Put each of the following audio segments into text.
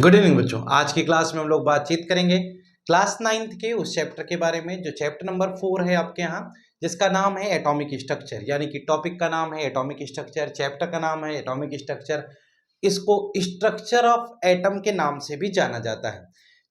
Good evening बच्चों। आज की क्लास में हम लोग बातचीत करेंगे क्लास 9th के उस चैप्टर के बारे में जो चैप्टर नंबर 4 है आपके यहाँ, जिसका नाम है एटॉमिक स्ट्रक्चर। यानी कि टॉपिक का नाम है एटॉमिक स्ट्रक्चर, चैप्टर का नाम है एटॉमिक स्ट्रक्चर। इसको स्ट्रक्चर ऑफ एटम के नाम से भी जाना जाता है।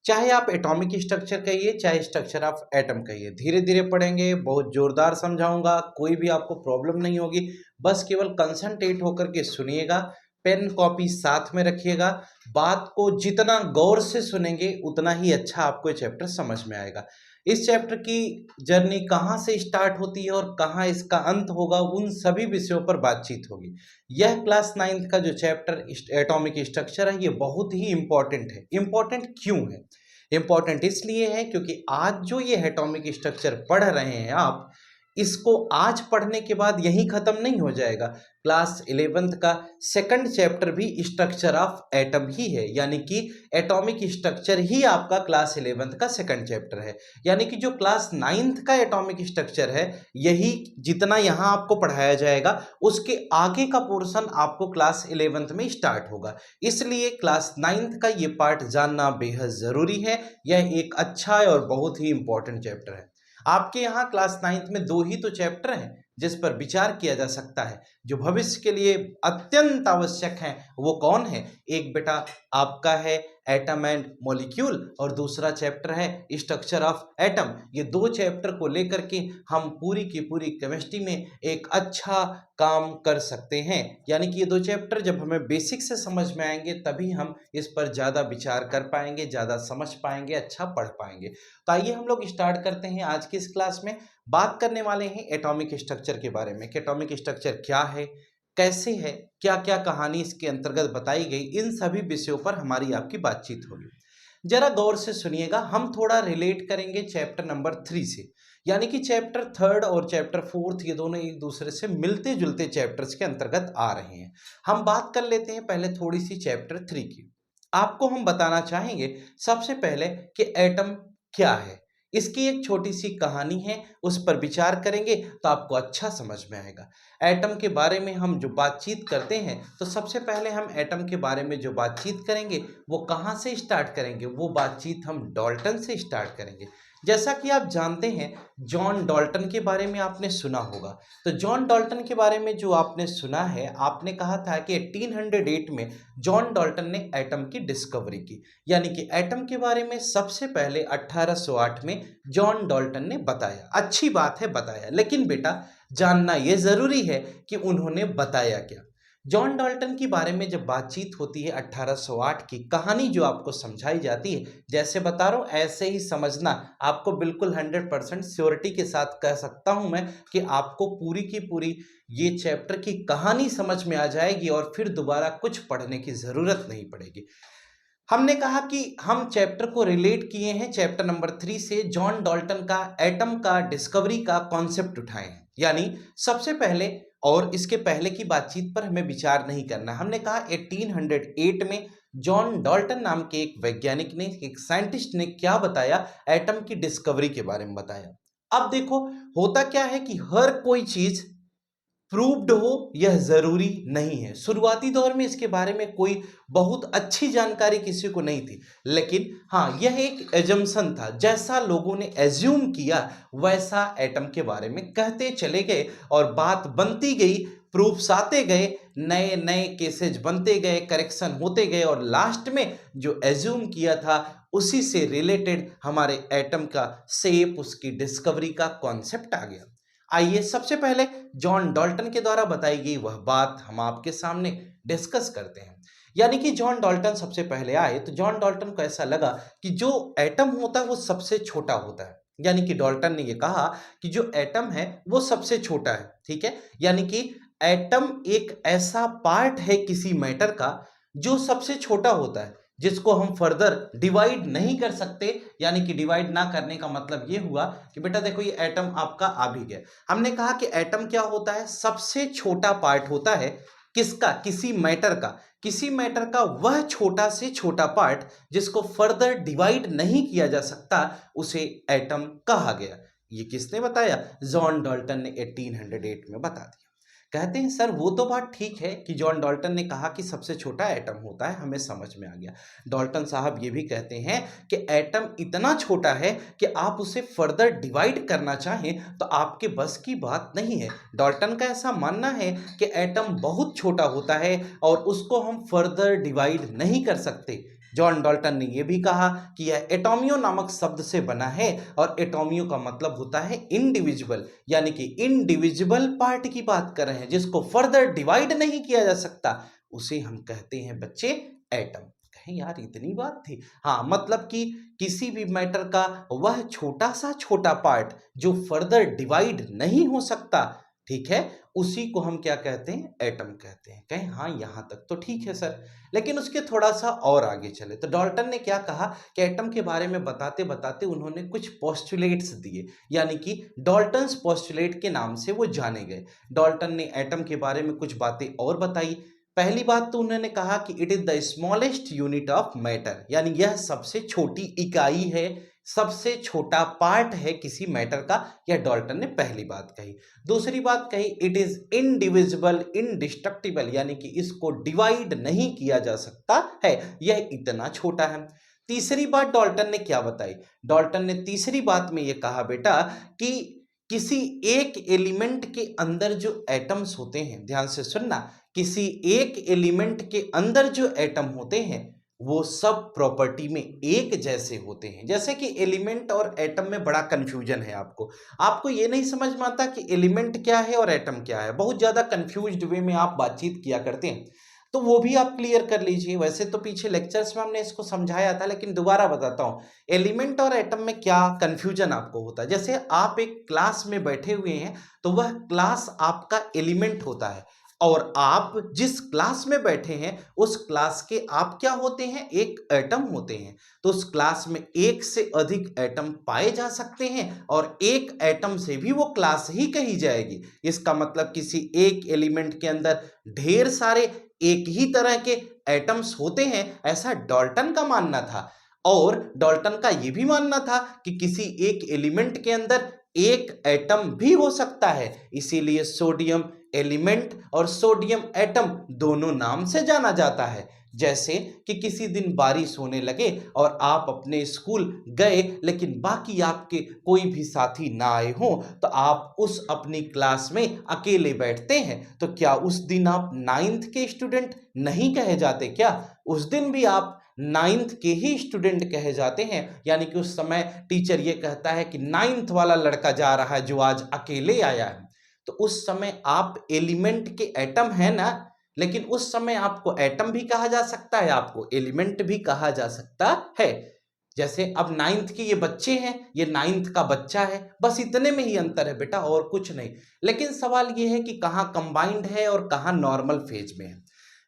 चाहे आप एटॉमिक स्ट्रक्चर कहिए चाहे स्ट्रक्चर ऑफ एटम कहिए, धीरे धीरे पढ़ेंगे, बहुत जोरदार समझाऊंगा, कोई भी आपको प्रॉब्लम नहीं होगी। बस केवल कंसंट्रेट होकर के सुनिएगा, पेन कॉपी साथ में रखिएगा। बात को जितना गौर से सुनेंगे उतना ही अच्छा आपको ये चैप्टर समझ में आएगा। इस चैप्टर की जर्नी कहाँ से स्टार्ट होती है और कहाँ इसका अंत होगा, उन सभी विषयों पर बातचीत होगी। यह क्लास 9th का जो चैप्टर एटॉमिक स्ट्रक्चर है, ये बहुत ही इंपॉर्टेंट है। इंपॉर्टेंट क्यों है? इंपॉर्टेंट इसलिए है क्योंकि आज जो ये एटॉमिक स्ट्रक्चर पढ़ रहे हैं आप, इसको आज पढ़ने के बाद यही खत्म नहीं हो जाएगा। क्लास 11th का सेकंड चैप्टर भी स्ट्रक्चर ऑफ एटम ही है, यानी कि एटॉमिक स्ट्रक्चर ही आपका क्लास 11th का सेकंड चैप्टर है। यानी कि जो क्लास 9th का एटॉमिक स्ट्रक्चर है, यही जितना यहाँ आपको पढ़ाया जाएगा उसके आगे का पोर्शन आपको क्लास 11th में स्टार्ट होगा। इसलिए क्लास 9th का ये पार्ट जानना बेहद जरूरी है। यह एक अच्छा और बहुत ही इंपॉर्टेंट चैप्टर है। आपके यहाँ क्लास 9th में दो ही तो चैप्टर हैं जिस पर विचार किया जा सकता है, जो भविष्य के लिए अत्यंत आवश्यक हैं। वो कौन है? एक बेटा आपका है एटम एंड मॉलिक्यूल, और दूसरा चैप्टर है स्ट्रक्चर ऑफ एटम। ये दो चैप्टर को लेकर के हम पूरी की पूरी केमिस्ट्री में एक अच्छा काम कर सकते हैं। यानी कि ये दो चैप्टर जब हमें बेसिक से समझ में आएंगे तभी हम इस पर ज़्यादा विचार कर पाएंगे, ज़्यादा समझ पाएंगे, अच्छा पढ़ पाएंगे। तो आइए हम लोग स्टार्ट करते हैं। आज की इस क्लास में बात करने वाले हैं एटॉमिक स्ट्रक्चर के बारे में कि एटॉमिक स्ट्रक्चर क्या है, कैसे है, क्या क्या कहानी इसके अंतर्गत बताई गई, इन सभी विषयों पर हमारी आपकी बातचीत होगी। जरा गौर से सुनिएगा। हम थोड़ा रिलेट करेंगे चैप्टर नंबर 3 से, यानी कि चैप्टर 3rd और चैप्टर 4th ये दोनों एक दूसरे से मिलते जुलते चैप्टर्स के अंतर्गत आ रहे हैं। हम बात कर लेते हैं पहले थोड़ी सी चैप्टर 3 की। आपको हम बताना चाहेंगे सबसे पहले कि एटम क्या है। इसकी एक छोटी सी कहानी है, उस पर विचार करेंगे तो आपको अच्छा समझ में आएगा। एटम के बारे में हम जो बातचीत करते हैं, तो सबसे पहले हम एटम के बारे में जो बातचीत करेंगे वो कहाँ से स्टार्ट करेंगे? वो बातचीत हम डाल्टन से स्टार्ट करेंगे। जैसा कि आप जानते हैं, जॉन डाल्टन के बारे में आपने सुना होगा। तो जॉन डाल्टन के बारे में जो आपने सुना है, आपने कहा था कि 1808 में जॉन डाल्टन ने एटम की डिस्कवरी की। यानी कि एटम के बारे में सबसे पहले 1808 में जॉन डाल्टन ने बताया। अच्छी बात है बताया, लेकिन बेटा जानना यह जरूरी है कि उन्होंने बताया क्या। जॉन डाल्टन के बारे में जब बातचीत होती है, 1808 की कहानी जो आपको समझाई जाती है, जैसे बता रहा हूं ऐसे ही समझना। आपको बिल्कुल 100% श्योरिटी के साथ कह सकता हूं मैं कि आपको पूरी की पूरी ये चैप्टर की कहानी समझ में आ जाएगी और फिर दोबारा कुछ पढ़ने की जरूरत नहीं पड़ेगी। हमने कहा कि हम चैप्टर को रिलेट किए हैं चैप्टर नंबर 3 से। जॉन डाल्टन का एटम का डिस्कवरी का कॉन्सेप्ट उठाए हैं। यानी सबसे पहले, और इसके पहले की बातचीत पर हमें विचार नहीं करना। हमने कहा 1808 में जॉन डाल्टन नाम के एक वैज्ञानिक ने, एक साइंटिस्ट ने क्या बताया? एटम की डिस्कवरी के बारे में बताया। अब देखो, होता क्या है कि हर कोई चीज प्रूव्ड हो यह जरूरी नहीं है। शुरुआती दौर में इसके बारे में कोई बहुत अच्छी जानकारी किसी को नहीं थी, लेकिन हाँ, यह एक एजम्पशन था। जैसा लोगों ने एज्यूम किया वैसा एटम के बारे में कहते चले गए और बात बनती गई, प्रूफ्स आते गए, नए नए केसेज बनते गए, करेक्शन होते गए, और लास्ट में जो एज्यूम किया था उसी से रिलेटेड हमारे एटम का शेप, उसकी डिस्कवरी का कॉन्सेप्ट आ गया। आइए सबसे पहले जॉन डाल्टन के द्वारा बताई गई वह बात हम आपके सामने डिस्कस करते हैं। यानी कि जॉन डाल्टन सबसे पहले आए तो जॉन डाल्टन को ऐसा लगा कि जो एटम होता है वो सबसे छोटा होता है। यानी कि डाल्टन ने ये कहा कि जो एटम है वो सबसे छोटा है। ठीक है, यानी कि एटम एक ऐसा पार्ट है किसी मैटर का जो सबसे छोटा होता है, जिसको हम फर्दर डिवाइड नहीं कर सकते। यानी कि डिवाइड ना करने का मतलब ये हुआ कि बेटा देखो, ये एटम आपका आ भी गया। हमने कहा कि एटम क्या होता है? सबसे छोटा पार्ट होता है किसका? किसी मैटर का। किसी मैटर का वह छोटा से छोटा पार्ट जिसको फर्दर डिवाइड नहीं किया जा सकता, उसे एटम कहा गया। ये किसने बताया? जॉन डाल्टन ने 1808 में बता दिया। कहते हैं सर वो तो बात ठीक है कि जॉन डाल्टन ने कहा कि सबसे छोटा एटम होता है, हमें समझ में आ गया। डाल्टन साहब ये भी कहते हैं कि एटम इतना छोटा है कि आप उसे फर्दर डिवाइड करना चाहें तो आपके बस की बात नहीं है। डाल्टन का ऐसा मानना है कि एटम बहुत छोटा होता है और उसको हम फर्दर डिवाइड नहीं कर सकते। जॉन डाल्टन ने यह भी कहा कि यह एटोमियो नामक शब्द से बना है और एटोमियो का मतलब होता है इंडिविजुअल, यानी कि इंडिविजुअल पार्ट की बात कर रहे हैं जिसको फर्दर डिवाइड नहीं किया जा सकता, उसे हम कहते हैं बच्चे एटम। कहें यार इतनी बात थी? हाँ, मतलब कि किसी भी मैटर का वह छोटा सा छोटा पार्ट जो फर्दर डिवाइड नहीं हो सकता, ठीक है, उसी को हम क्या कहते हैं? एटम कहते हैं। कहें हाँ यहां तक तो ठीक है सर, लेकिन उसके थोड़ा सा और आगे चले तो डाल्टन ने क्या कहा कि एटम के बारे में बताते बताते उन्होंने कुछ पोस्टुलेट्स दिए, यानी कि डाल्टन्स पोस्टुलेट के नाम से वो जाने गए। डाल्टन ने एटम के बारे में कुछ बातें और बताई। पहली बात तो उन्होंने कहा कि it is the smallest unit of matter, यानी यह सबसे छोटी इकाई है, सबसे छोटा पार्ट है किसी मैटर का, यह डाल्टन ने पहली बात कही। दूसरी बात कही इट इज इनडिविजिबल इनडिस्ट्रक्टिबल, यानी कि इसको डिवाइड नहीं किया जा सकता है, यह इतना छोटा है। तीसरी बात डाल्टन ने क्या बताई? डाल्टन ने तीसरी बात में यह कहा बेटा कि किसी एक एलिमेंट के अंदर जो एटम्स होते हैं, ध्यान से सुनना, किसी एक एलिमेंट के अंदर जो एटम होते हैं वो सब प्रॉपर्टी में एक जैसे होते हैं। जैसे कि एलिमेंट और एटम में बड़ा कंफ्यूजन है आपको ये नहीं समझ में आता कि एलिमेंट क्या है और एटम क्या है, बहुत ज्यादा कंफ्यूज्ड वे में आप बातचीत किया करते हैं, तो वो भी आप क्लियर कर लीजिए। वैसे तो पीछे लेक्चर्स में हमने इसको समझाया था, लेकिन दोबारा बताता हूँ एलिमेंट और एटम में क्या कंफ्यूजन आपको होता है। जैसे आप एक क्लास में बैठे हुए हैं तो वह क्लास आपका एलिमेंट होता है और आप जिस क्लास में बैठे हैं उस क्लास के आप क्या होते हैं? एक एटम होते हैं। तो उस क्लास में एक से अधिक एटम पाए जा सकते हैं और एक एटम से भी वो क्लास ही कही जाएगी। इसका मतलब किसी एक एलिमेंट के अंदर ढेर सारे एक ही तरह के एटम्स होते हैं, ऐसा डाल्टन का मानना था। और डाल्टन का यह भी मानना था कि किसी एक एलिमेंट के अंदर एक एटम भी हो सकता है, इसीलिए सोडियम एलिमेंट और सोडियम एटम दोनों नाम से जाना जाता है। जैसे कि किसी दिन बारिश होने लगे और आप अपने स्कूल गए लेकिन बाकी आपके कोई भी साथी ना आए हो, तो आप उस अपनी क्लास में अकेले बैठते हैं, तो क्या उस दिन आप 9th के स्टूडेंट नहीं कहे जाते? क्या उस दिन भी आप 9th के ही स्टूडेंट कहे जाते हैं? यानी कि उस समय टीचर ये कहता है कि 9th वाला लड़का जा रहा है जो आज अकेले आया है, तो उस समय आप एलिमेंट के एटम है ना, लेकिन उस समय आपको एटम भी कहा जा सकता है, आपको एलिमेंट भी कहा जा सकता है। जैसे अब 9th के ये बच्चे हैं, ये 9th का बच्चा है, बस इतने में ही अंतर है बेटा, और कुछ नहीं। लेकिन सवाल ये है कि कहाँ कंबाइंड है और कहाँ नॉर्मल फेज में है।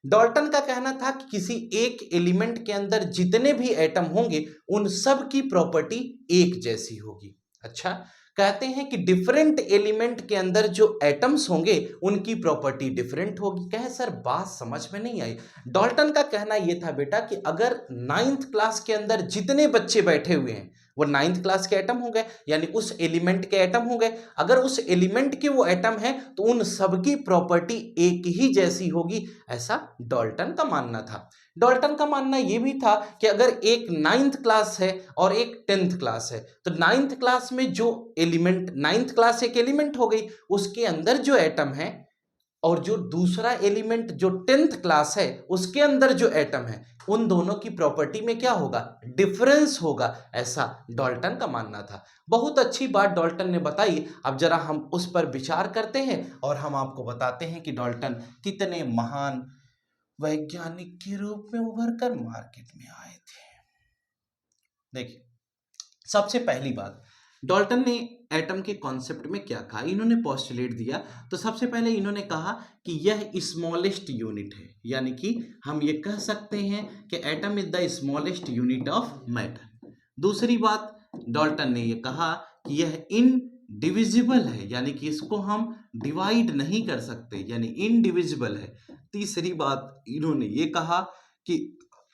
डाल्टन का कहना था कि किसी एक एलिमेंट के अंदर जितने भी एटम होंगे उन सब की प्रॉपर्टी एक जैसी होगी। अच्छा, कहते हैं कि डिफरेंट एलिमेंट के अंदर जो एटम्स होंगे उनकी प्रॉपर्टी डिफरेंट होगी। कहे सर बात समझ में नहीं आई। डाल्टन का कहना यह था बेटा कि अगर 9th क्लास के अंदर जितने बच्चे बैठे हुए हैं वो 9th क्लास के एटम हो गए, यानी उस एलिमेंट के एटम हो गए। अगर उस एलिमेंट के वो एटम है तो उन सबकी प्रॉपर्टी एक ही जैसी होगी, ऐसा डाल्टन का मानना था। डाल्टन का मानना यह भी था कि अगर एक 9th क्लास है और एक 10th क्लास है, तो 9th क्लास में जो एलिमेंट, 9th क्लास एक एलिमेंट हो गई, उसके अंदर जो एटम है और जो दूसरा एलिमेंट जो 10th क्लास है उसके अंदर जो एटम है, उन दोनों की प्रॉपर्टी में क्या होगा? डिफरेंस होगा, ऐसा डाल्टन का मानना था। बहुत अच्छी बात डाल्टन ने बताई। अब जरा हम उस पर विचार करते हैं और हम आपको बताते हैं कि डाल्टन कितने महान वैज्ञानिक के रूप में उभर कर मार्केट में आए थे। देखिए, सबसे पहली बात, डाल्टन ने एटम के कॉन्सेप्ट में क्या कहा? इन्होंने पोस्टुलेट दिया, तो सबसे पहले इन्होंने कहा कि यह स्मॉलेस्ट यूनिट है, यानी कि हम ये कह सकते हैं कि atom is the smallest unit of matter. दूसरी बात, डाल्टन ने यह कहा कि यह इनडिविजिबल है, यानी कि इसको हम डिवाइड नहीं कर सकते, यानी इनडिविजिबल है। तीसरी बात, इन्होंने ये कहा कि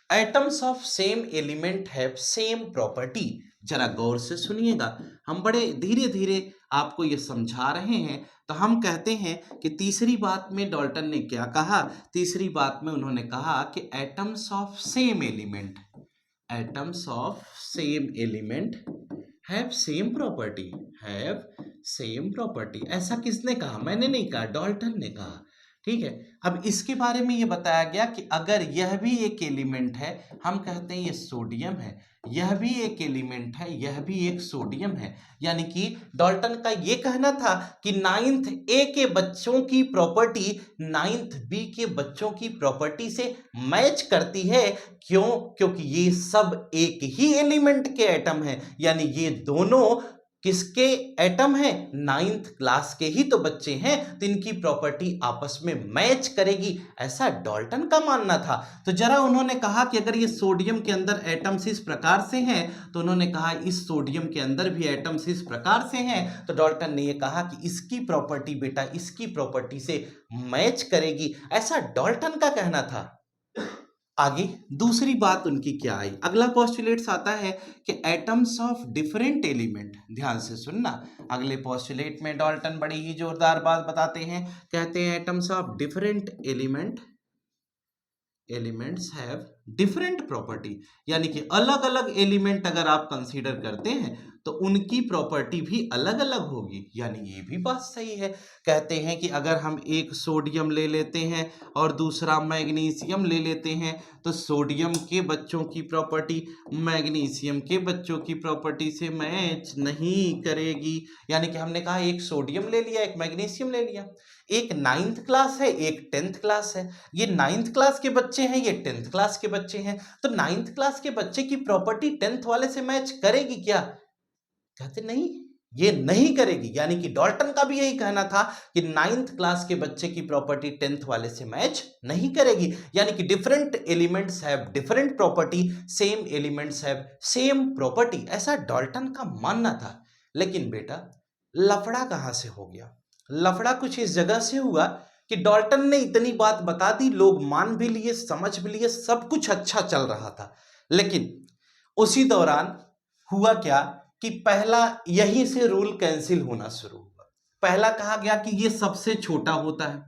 atoms of same element have same property. जरा गौर से सुनिएगा, हम बड़े धीरे धीरे आपको ये समझा रहे हैं। तो हम कहते हैं कि तीसरी बात में डाल्टन ने क्या कहा, तीसरी बात में उन्होंने कहा कि atoms of same element, atoms of same element have same property, have same property. ऐसा किसने कहा? मैंने नहीं कहा, डाल्टन ने कहा। ठीक है, अब इसके बारे में ये बताया गया कि अगर यह भी एक एलिमेंट है, हम कहते हैं ये सोडियम है, यह भी एक एलिमेंट है, यह भी एक सोडियम है, यानी कि डाल्टन का ये कहना था कि 9th ए के बच्चों की प्रॉपर्टी 9th बी के बच्चों की प्रॉपर्टी से मैच करती है। क्यों? क्योंकि ये सब एक ही एलिमेंट के एटम हैं, यानी ये दोनों किसके एटम हैं? 9th क्लास के ही तो बच्चे हैं, तो इनकी प्रॉपर्टी आपस में मैच करेगी, ऐसा डाल्टन का मानना था। तो जरा उन्होंने कहा कि अगर ये सोडियम के अंदर एटम्स इस प्रकार से हैं, तो उन्होंने कहा इस सोडियम के अंदर भी एटम्स इस प्रकार से हैं, तो डाल्टन ने ये कहा कि इसकी प्रॉपर्टी बेटा इसकी प्रॉपर्टी से मैच करेगी, ऐसा डाल्टन का कहना था। आगे दूसरी बात उनकी क्या आई? अगला पोस्टुलेट्स आता है कि एटम्स ऑफ डिफरेंट एलिमेंट, ध्यान से सुनना, अगले पोस्टुलेट में डाल्टन बड़ी ही जोरदार बात बताते हैं, कहते हैं atoms of different element, elements have different property, यानी कि अलग अलग एलिमेंट अगर आप कंसीडर करते हैं तो उनकी प्रॉपर्टी भी अलग अलग होगी, यानी ये भी बात सही है। कहते हैं कि अगर हम एक सोडियम ले लेते हैं और दूसरा मैग्नीशियम ले लेते हैं, तो सोडियम के बच्चों की प्रॉपर्टी मैग्नीशियम के बच्चों की प्रॉपर्टी से मैच नहीं करेगी। यानी कि हमने कहा एक सोडियम ले लिया, एक मैग्नीशियम ले लिया, एक 9th क्लास है, एक 10th क्लास है, ये 9th क्लास के बच्चे हैं, ये 10th क्लास के बच्चे हैं, तो 9th क्लास के बच्चे की प्रॉपर्टी 10th वाले से मैच करेगी क्या? कहते नहीं, ये नहीं करेगी। यानी कि डाल्टन का भी यही कहना था कि 9th क्लास के बच्चे की प्रॉपर्टी 10th वाले से मैच नहीं करेगी, यानी कि different elements have different property, same elements have same property, ऐसा डाल्टन का मानना था। लेकिन बेटा लफड़ा कहां से हो गया? लफड़ा कुछ इस जगह से हुआ कि डाल्टन ने इतनी बात बता दी, लोग मान भी लिए, समझ भी लिए, सब कुछ अच्छा चल रहा था, लेकिन उसी दौरान हुआ क्या कि पहला यहीं से रूल कैंसिल होना शुरू हुआ। पहला कहा गया कि ये सबसे छोटा होता है,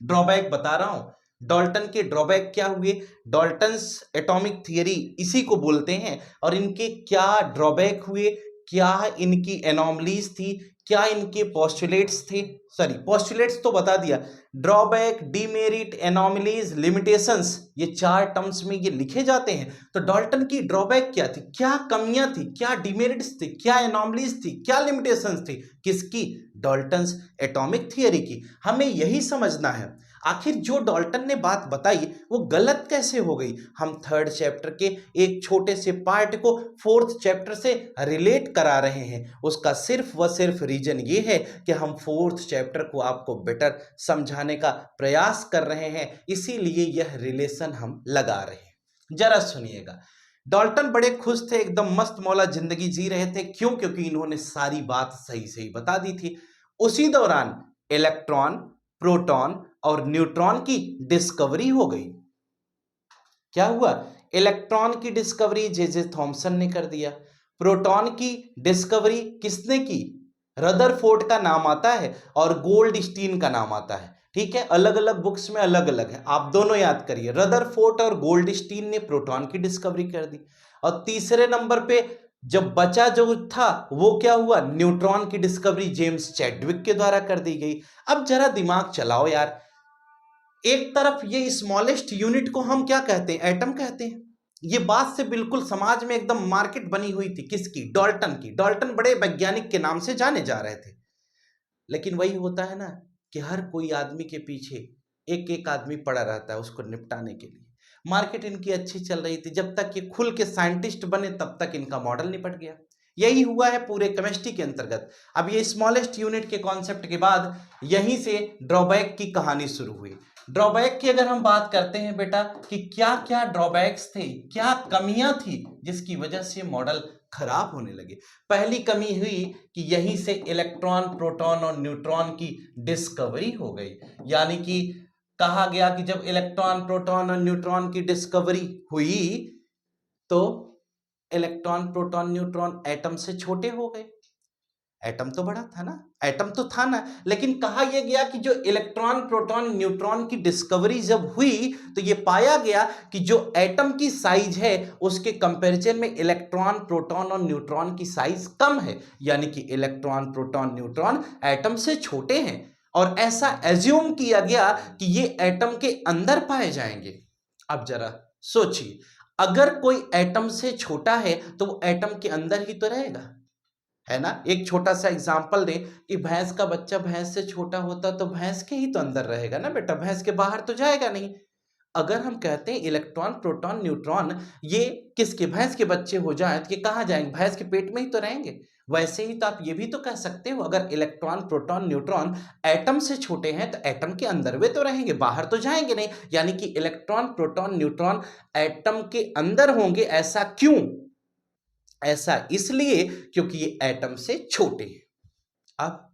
ड्रॉबैक बता रहा हूं, डाल्टन के ड्रॉबैक क्या हुए? डाल्टन्स एटॉमिक थियरी इसी को बोलते हैं, और इनके क्या ड्रॉबैक हुए, क्या इनकी एनॉमलीज थी, क्या इनके पोस्टुलेट्स थे, सॉरी पोस्टुलेट्स तो बता दिया, ड्रॉबैक, डीमेरिट, एनॉमलीज, लिमिटेशंस, ये 4 टर्म्स में ये लिखे जाते हैं। तो डाल्टन की ड्रॉबैक क्या थी, क्या कमियां थी, क्या डीमेरिट्स थी, क्या एनॉमलीज थी, क्या लिमिटेशंस थी, किसकी? डाल्टन्स एटॉमिक थियरी की। हमें यही समझना है आखिर जो डाल्टन ने बात बताई वो गलत कैसे हो गई। हम 3rd चैप्टर के एक छोटे से पार्ट को 4th चैप्टर से रिलेट करा रहे हैं, उसका सिर्फ व सिर्फ रीजन ये है कि हम 4th चैप्टर को आपको बेटर समझाने का प्रयास कर रहे हैं, इसीलिए यह रिलेशन हम लगा रहे हैं। जरा सुनिएगा, डाल्टन बड़े खुश थे, एकदम मस्त मौला जिंदगी जी रहे थे। क्यों? क्योंकि इन्होंने सारी बात सही सही बता दी थी। उसी दौरान इलेक्ट्रॉन, प्रोटॉन और न्यूट्रॉन की डिस्कवरी हो गई। क्या हुआ? इलेक्ट्रॉन की डिस्कवरी जे थॉमसन ने कर दिया, प्रोटॉन की डिस्कवरी किसने की? रदरफोर्ड का नाम आता है और गोल्डस्टीन का नाम आता है। ठीक है, अलग अलग बुक्स में अलग अलग है, आप दोनों याद करिए। रदरफोर्ड और गोल्डस्टीन ने प्रोटॉन की डिस्कवरी कर दी। और तीसरे नंबर पे जब बचा जो था वो क्या हुआ? न्यूट्रॉन की डिस्कवरी जेम्स चैडविक के द्वारा कर दी गई। अब जरा दिमाग चलाओ यार, एक तरफ ये स्मॉलेस्ट यूनिट को हम क्या कहते हैं? एटम कहते हैं। ये बात से बिल्कुल समाज में एकदम मार्केट बनी हुई थी, किसकी? डाल्टन की। डाल्टन बड़े वैज्ञानिक के नाम से जाने जा रहे थे, लेकिन वही होता है ना कि हर कोई आदमी के पीछे एक एक आदमी पड़ा रहता है उसको निपटाने के लिए। मार्केट इनकी अच्छी चल रही थी, जब तक ये खुल के साइंटिस्ट बने तब तक इनका मॉडल निपट गया। यही हुआ है पूरे केमिस्ट्री के अंतर्गत। अब ये स्मॉलेस्ट यूनिट के कॉन्सेप्ट के बाद यहीं से ड्रॉबैक की कहानी शुरू हुई। ड्रॉबैक की अगर हम बात करते हैं बेटा कि क्या क्या ड्रॉबैक्स थे, क्या कमियां थी जिसकी वजह से मॉडल खराब होने लगे। पहली कमी हुई कि यहीं से इलेक्ट्रॉन, प्रोटॉन और न्यूट्रॉन की डिस्कवरी हो गई। यानी कि कहा गया कि जब इलेक्ट्रॉन, प्रोटॉन और न्यूट्रॉन की डिस्कवरी हुई तो इलेक्ट्रॉन, प्रोटॉन, न्यूट्रॉन एटम से छोटे हो गए। एटम तो बड़ा था ना, एटम तो था ना, लेकिन कहा यह गया कि जो इलेक्ट्रॉन प्रोटॉन न्यूट्रॉन की डिस्कवरी जब हुई तो यह पाया गया कि जो एटम की साइज है उसके कंपैरिजन में इलेक्ट्रॉन प्रोटॉन और न्यूट्रॉन की साइज कम है, यानी कि इलेक्ट्रॉन प्रोटॉन न्यूट्रॉन एटम से छोटे हैं, और ऐसा एज्यूम किया गया कि ये एटम के अंदर पाए जाएंगे। अब जरा सोचिए, अगर कोई एटम से छोटा है तो वो एटम के अंदर ही तो रहेगा, है ना। एक छोटा सा एग्जांपल दें कि भैंस का बच्चा भैंस से छोटा होता तो भैंस के ही तो अंदर रहेगा ना बेटा, भैंस के बाहर तो जाएगा नहीं। अगर हम कहते हैं इलेक्ट्रॉन प्रोटॉन न्यूट्रॉन ये किसके, भैंस के बच्चे हो जाए तो ये कहाँ जाएंगे, भैंस के पेट में ही तो रहेंगे। वैसे ही तो आप ये भी तो कह सकते हो, अगर इलेक्ट्रॉन प्रोटॉन न्यूट्रॉन एटम से छोटे हैं तो एटम के अंदर वे तो रहेंगे, बाहर तो जाएंगे नहीं, यानी कि इलेक्ट्रॉन प्रोटॉन न्यूट्रॉन एटम के अंदर होंगे। ऐसा क्यों? ऐसा इसलिए क्योंकि ये एटम से छोटे हैं। अब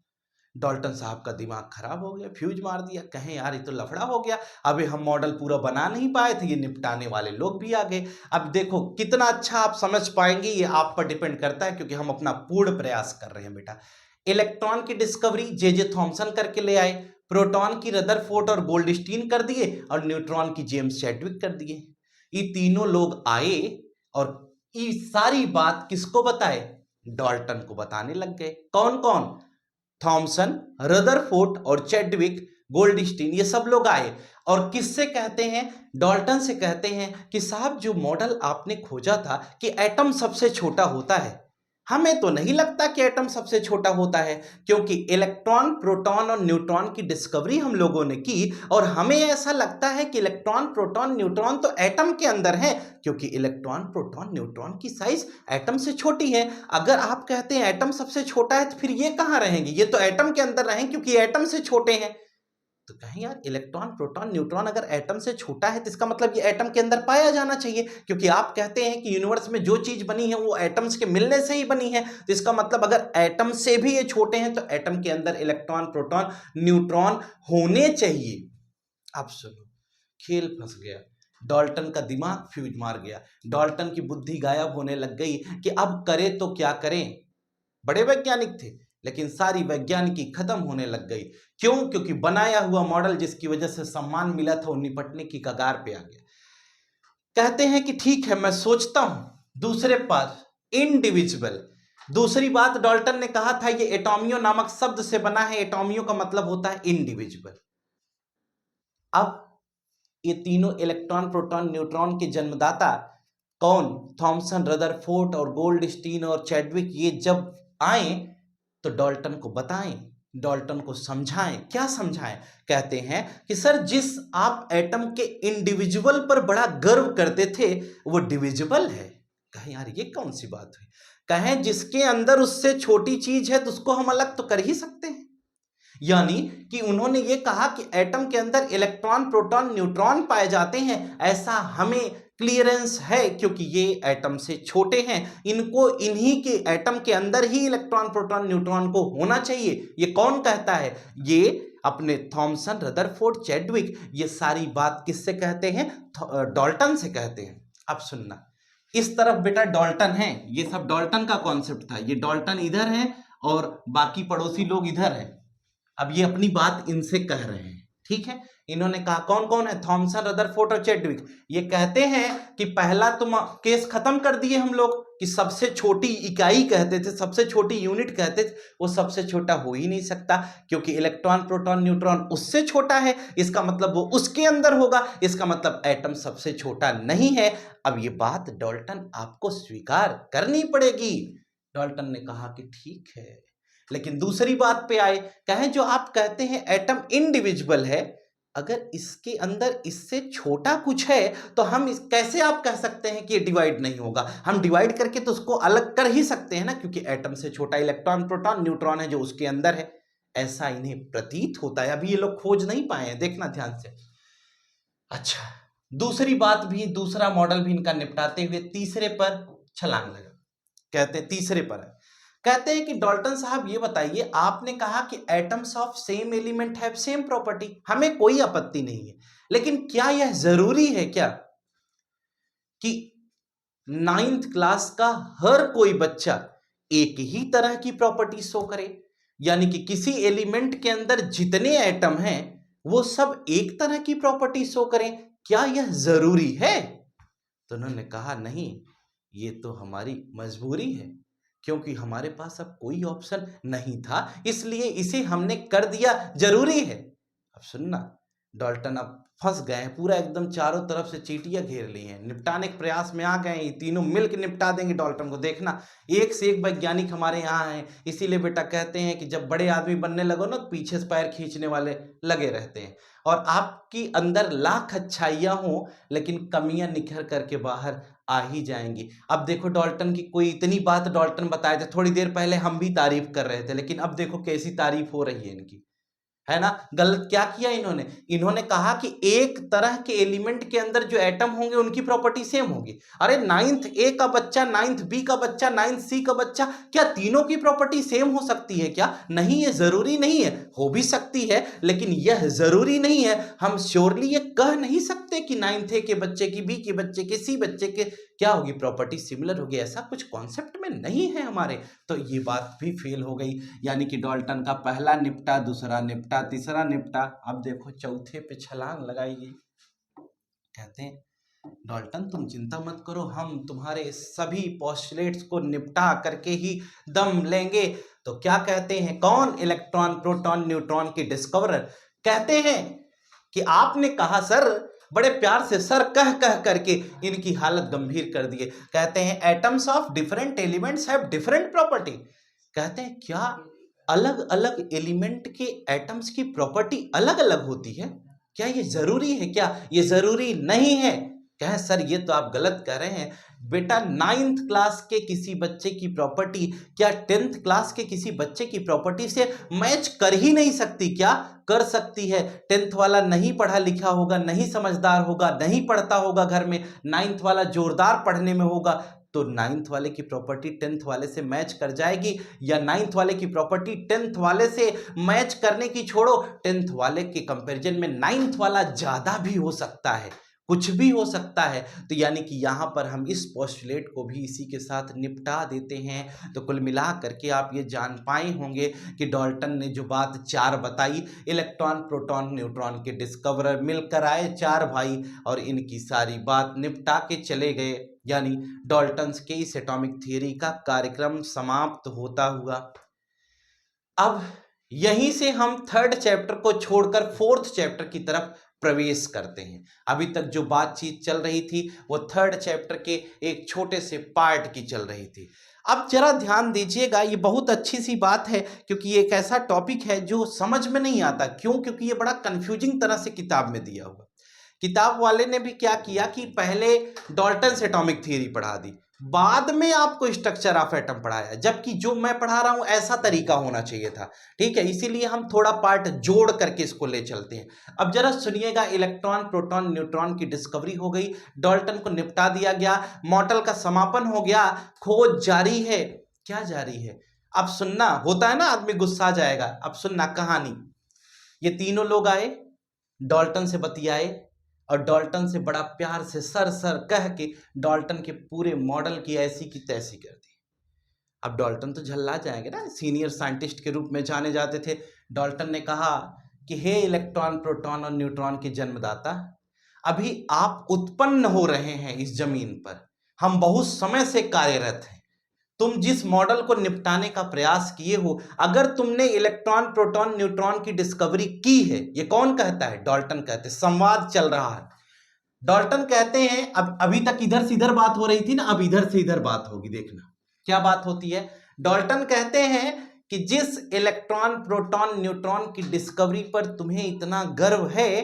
डाल्टन साहब का दिमाग खराब हो गया, फ्यूज मार दिया, कहें यार ये तो लफड़ा हो गया, अभी हम मॉडल पूरा बना नहीं पाए थे, ये निपटाने वाले लोग भी आ गए। अब देखो कितना अच्छा आप समझ पाएंगे, ये आप पर डिपेंड करता है, क्योंकि हम अपना पूर्ण प्रयास कर रहे हैं बेटा। इलेक्ट्रॉन की डिस्कवरी जे थॉमसन करके ले आए, प्रोटॉन की रदरफोर्ड और गोल्डस्टीन कर दिए, और न्यूट्रॉन की जेम्स चैडविक कर दिए। ये तीनों लोग आए और ये सारी बात किसको बताए, डाल्टन को बताने लग गए। कौन कौन, थॉमसन, रदरफोर्ड और चैडविक, गोल्डस्टीन, ये सब लोग आए और किससे कहते हैं, डाल्टन से कहते हैं कि साहब जो मॉडल आपने खोजा था कि एटम सबसे छोटा होता है, हमें तो नहीं लगता कि एटम सबसे छोटा होता है, क्योंकि इलेक्ट्रॉन प्रोटॉन और न्यूट्रॉन की डिस्कवरी हम लोगों ने की और हमें ऐसा लगता है कि इलेक्ट्रॉन प्रोटॉन न्यूट्रॉन तो एटम के अंदर है, क्योंकि इलेक्ट्रॉन प्रोटॉन न्यूट्रॉन की साइज एटम से छोटी है। अगर आप कहते हैं एटम सबसे छोटा है तो फिर ये कहां रहेंगे, ये तो एटम के अंदर रहेंगे क्योंकि एटम से छोटे हैं। तो कहें यार इलेक्ट्रॉन प्रोटॉन न्यूट्रॉन अगर एटम से छोटा है तो इसका मतलब ये एटम के अंदर पाया जाना चाहिए, क्योंकि आप कहते हैं कि यूनिवर्स में जो चीज बनी है वो एटम्स के मिलने से ही बनी है, तो इसका मतलब अगर एटम से भी ये छोटे हैं तो एटम के अंदर इलेक्ट्रॉन प्रोटॉन न्यूट्रॉन होने चाहिए। अब सुनो, खेल फंस गया, डाल्टन का दिमाग फ्यूज मार गया, डाल्टन की बुद्धि गायब होने लग गई कि अब करे तो क्या करें। बड़े वैज्ञानिक थे लेकिन सारी वैज्ञानिकी खत्म होने लग गई। क्यों? क्योंकि बनाया हुआ मॉडल जिसकी वजह से सम्मान मिला था वो निपटने की कगार पे आ गया। कहते हैं कि ठीक है मैं सोचता हूं दूसरे पास, इंडिविजुअल। दूसरी बात डाल्टन ने कहा था ये एटोमियो नामक शब्द से बना है, एटोमियो का मतलब होता है इंडिविजुअल। अब ये तीनों इलेक्ट्रॉन प्रोटॉन न्यूट्रॉन के जन्मदाता कौन, थॉमसन, रदरफोर्ड और गोल्डस्टीन और चैडविक, ये जब आए तो डाल्टन को बताएं, डाल्टन को समझाएं। क्या समझाएं? कहते हैं कि सर जिस आप एटम के इंडिविजुअल पर बड़ा गर्व करते थे वो डिविजिबल है। कहें यार ये कौन सी बात हुई? कहें जिसके अंदर उससे छोटी चीज है तो उसको हम अलग तो कर ही सकते हैं। यानी कि उन्होंने ये कहा कि एटम के अंदर इलेक्ट्रॉन प्रोटॉन न्यूट्रॉन पाए जाते हैं, ऐसा हमें क्लियरेंस है क्योंकि ये एटम से छोटे हैं, इनको इन्हीं के एटम के अंदर ही इलेक्ट्रॉन प्रोटॉन न्यूट्रॉन को होना चाहिए। ये कौन कहता है? ये अपने थॉमसन, रदरफोर्ड, चैडविक, ये सारी बात किससे कहते हैं? डाल्टन से कहते हैं। अब सुनना, इस तरफ बेटा डाल्टन है, ये सब डाल्टन का कॉन्सेप्ट था, ये डाल्टन इधर है और बाकी पड़ोसी लोग इधर है। अब ये अपनी बात इनसे कह रहे हैं, ठीक है। इन्होंने कहा कौन कौन है, थॉमसन, रदरफोर्ड और चैडविक। ये कहते हैं कि पहला तो केस खत्म कर दिए हम लोग कि सबसे छोटी इकाई कहते थे, सबसे छोटी यूनिट कहते थे, वो सबसे छोटा हो ही नहीं सकता क्योंकि इलेक्ट्रॉन प्रोटॉन न्यूट्रॉन उससे छोटा है, इसका मतलब वो उसके अंदर होगा, इसका मतलब एटम सबसे छोटा नहीं है। अब ये बात डाल्टन आपको स्वीकार करनी पड़ेगी। डाल्टन ने कहा कि ठीक है, लेकिन दूसरी बात पे आए, कहें जो आप कहते हैं एटम इंडिविजुअल है, अगर इसके अंदर इससे छोटा कुछ है तो हम कैसे आप कह सकते हैं कि ये डिवाइड नहीं होगा? हम डिवाइड करके तो उसको अलग कर ही सकते हैं ना, क्योंकि एटम से छोटा इलेक्ट्रॉन प्रोटॉन न्यूट्रॉन है जो उसके अंदर है, ऐसा इन्हें प्रतीत होता है। अभी ये लोग खोज नहीं पाए हैं, देखना ध्यान से। अच्छा, दूसरी बात भी, दूसरा मॉडल भी इनका निपटाते हुए तीसरे पर छलांग लगा। कहते हैं तीसरे पर है, कहते हैं कि डाल्टन साहब ये बताइए, आपने कहा कि atoms of same element have same property, हमें कोई आपत्ति नहीं है, लेकिन क्या यह जरूरी है क्या कि 9th क्लास का हर कोई बच्चा एक ही तरह की प्रॉपर्टी शो करे, यानी कि किसी एलिमेंट के अंदर जितने एटम हैं वो सब एक तरह की प्रॉपर्टी शो करें, क्या यह जरूरी है? तो उन्होंने कहा नहीं, ये तो हमारी मजबूरी है, क्योंकि हमारे पास अब कोई ऑप्शन नहीं था, इसलिए इसे हमने कर दिया, जरूरी है। अब सुनना, डाल्टन अब फंस गए हैं, पूरा एकदम चारों तरफ से चींटियां घेर ली हैं, निपटाने के प्रयास में आ गए हैं, ये तीनों मिलकर निपटा देंगे डाल्टन को। देखना, एक से एक वैज्ञानिक हमारे यहाँ हैं, इसीलिए बेटा कहते हैं कि जब बड़े आदमी बनने लगो ना, पीछे से पैर खींचने वाले लगे रहते हैं। और आपकी अंदर लाख अच्छाइयां हो, लेकिन कमियां निखर करके बाहर आ ही जाएंगी। अब देखो डाल्टन की कोई इतनी बात डाल्टन बताए थे, थोड़ी देर पहले हम भी तारीफ कर रहे थे, लेकिन अब देखो कैसी तारीफ हो रही है इनकी, है ना। गलत क्या किया इन्होंने? इन्होंने कहा कि एक तरह के एलिमेंट के अंदर जो एटम होंगे उनकी प्रॉपर्टी सेम होगी। अरे नाइन्थ ए का बच्चा, नाइन्थ बी का बच्चा, नाइन्थ सी का बच्चा, क्या तीनों की प्रॉपर्टी सेम हो सकती है क्या? नहीं, ये जरूरी नहीं है। हो भी सकती है, लेकिन यह जरूरी नहीं है। हम श्योरली ये कह नहीं सकते कि नाइन्थ ए के बच्चे की, बी के बच्चे के, सी बच्चे के क्या होगी, प्रॉपर्टी सिमिलर होगी। ऐसा कुछ कॉन्सेप्ट में नहीं है हमारे। तो ये बात भी फेल हो गई, यानी कि डाल्टन का पहला निपटा, दूसरा निपटा, तीसरा निपटा, अब देखो चौथे पे छलांग लगाएगी। कहते हैं डाल्टन तुम चिंता मत करो, हम तुम्हारे सभी पोस्टुलेट्स को निपटा करके ही दम लेंगे। तो क्या कहते हैं, कौन? इलेक्ट्रॉन, प्रोटॉन, न्यूट्रॉन के डिस्कवरर कहते हैं कि आपने कहा सर, बड़े प्यार से सर कह कह करके इनकी हालत गंभीर कर दिए। कहते हैं atoms of different elements have different property. कहते हैं क्या अलग अलग एलिमेंट के एटम्स की प्रॉपर्टी अलग अलग होती है? क्या ये जरूरी है? क्या ये जरूरी नहीं है? कहें सर ये तो आप गलत कह रहे हैं बेटा, नाइन्थ क्लास के किसी बच्चे की प्रॉपर्टी क्या 10th क्लास के किसी बच्चे की प्रॉपर्टी से मैच कर ही नहीं सकती? क्या कर सकती है? 10th वाला नहीं पढ़ा लिखा होगा, नहीं समझदार होगा, नहीं पढ़ता होगा घर में, 9th वाला जोरदार पढ़ने में होगा, तो 9th वाले की प्रॉपर्टी 10th वाले से मैच कर जाएगी? या 9th वाले की प्रॉपर्टी 10th वाले से मैच करने की छोड़ो, 10th वाले के कंपैरिजन में 9th वाला ज्यादा भी हो सकता है, कुछ भी हो सकता है। तो यानी कि यहाँ पर हम इस पोस्टुलेट को भी इसी के साथ निपटा देते हैं। तो कुल मिला करके आप ये जान पाए होंगे कि डाल्टन ने जो बात 4 बताई, इलेक्ट्रॉन, प्रोटॉन, न्यूट्रॉन के डिस्कवरर मिलकर आए 4 भाई, और इनकी सारी बात निपटा के चले गए। यानी डाल्टन्स के इस एटॉमिक थ्योरी का कार्यक्रम समाप्त होता हुआ। अब यहीं से हम 3rd चैप्टर को छोड़कर 4th चैप्टर की तरफ प्रवेश करते हैं। अभी तक जो बातचीत चल रही थी वो 3rd चैप्टर के एक छोटे से पार्ट की चल रही थी। अब जरा ध्यान दीजिएगा, ये बहुत अच्छी सी बात है, क्योंकि ये एक ऐसा टॉपिक है जो समझ में नहीं आता। क्यों? क्योंकि ये बड़ा कंफ्यूजिंग तरह से किताब में दिया हुआ। किताब वाले ने भी क्या किया कि पहले डाल्टन्स एटॉमिक थ्योरी पढ़ा दी, बाद में आपको स्ट्रक्चर ऑफ एटम पढ़ाया, जबकि जो मैं पढ़ा रहा हूं ऐसा तरीका होना चाहिए था। ठीक है, इसीलिए हम थोड़ा पार्ट जोड़ करके इसको ले चलते हैं। अब जरा सुनिएगा, इलेक्ट्रॉन, प्रोटॉन, न्यूट्रॉन की डिस्कवरी हो गई, डाल्टन को निपटा दिया गया, मॉडल का समापन हो गया, खोज जारी है। क्या जारी है? अब सुनना, होता है ना आदमी गुस्सा जाएगा। अब सुनना कहानी। ये तीनों लोग आए, डाल्टन से बतियाए, और डाल्टन से बड़ा प्यार से सर सर कह के डाल्टन के पूरे मॉडल की ऐसी की तैसी कर दी। अब डाल्टन तो झल्ला जाएंगे ना, सीनियर साइंटिस्ट के रूप में जाने जाते थे। डाल्टन ने कहा कि हे इलेक्ट्रॉन, प्रोटॉन और न्यूट्रॉन के जन्मदाता, अभी आप उत्पन्न हो रहे हैं इस जमीन पर, हम बहुत समय से कार्यरत हैं। तुम जिस मॉडल को निपटाने का प्रयास किए हो, अगर तुमने इलेक्ट्रॉन, प्रोटॉन, न्यूट्रॉन की डिस्कवरी की है, ये कौन कहता है? डाल्टन कहते हैं। संवाद चल रहा है। डाल्टन कहते हैं, अब अभी तक इधर से इधर बात हो रही थी ना, अब इधर से इधर बात होगी, देखना क्या बात होती है। डाल्टन कहते हैं कि जिस इलेक्ट्रॉन, प्रोटॉन, न्यूट्रॉन की डिस्कवरी पर तुम्हें इतना गर्व है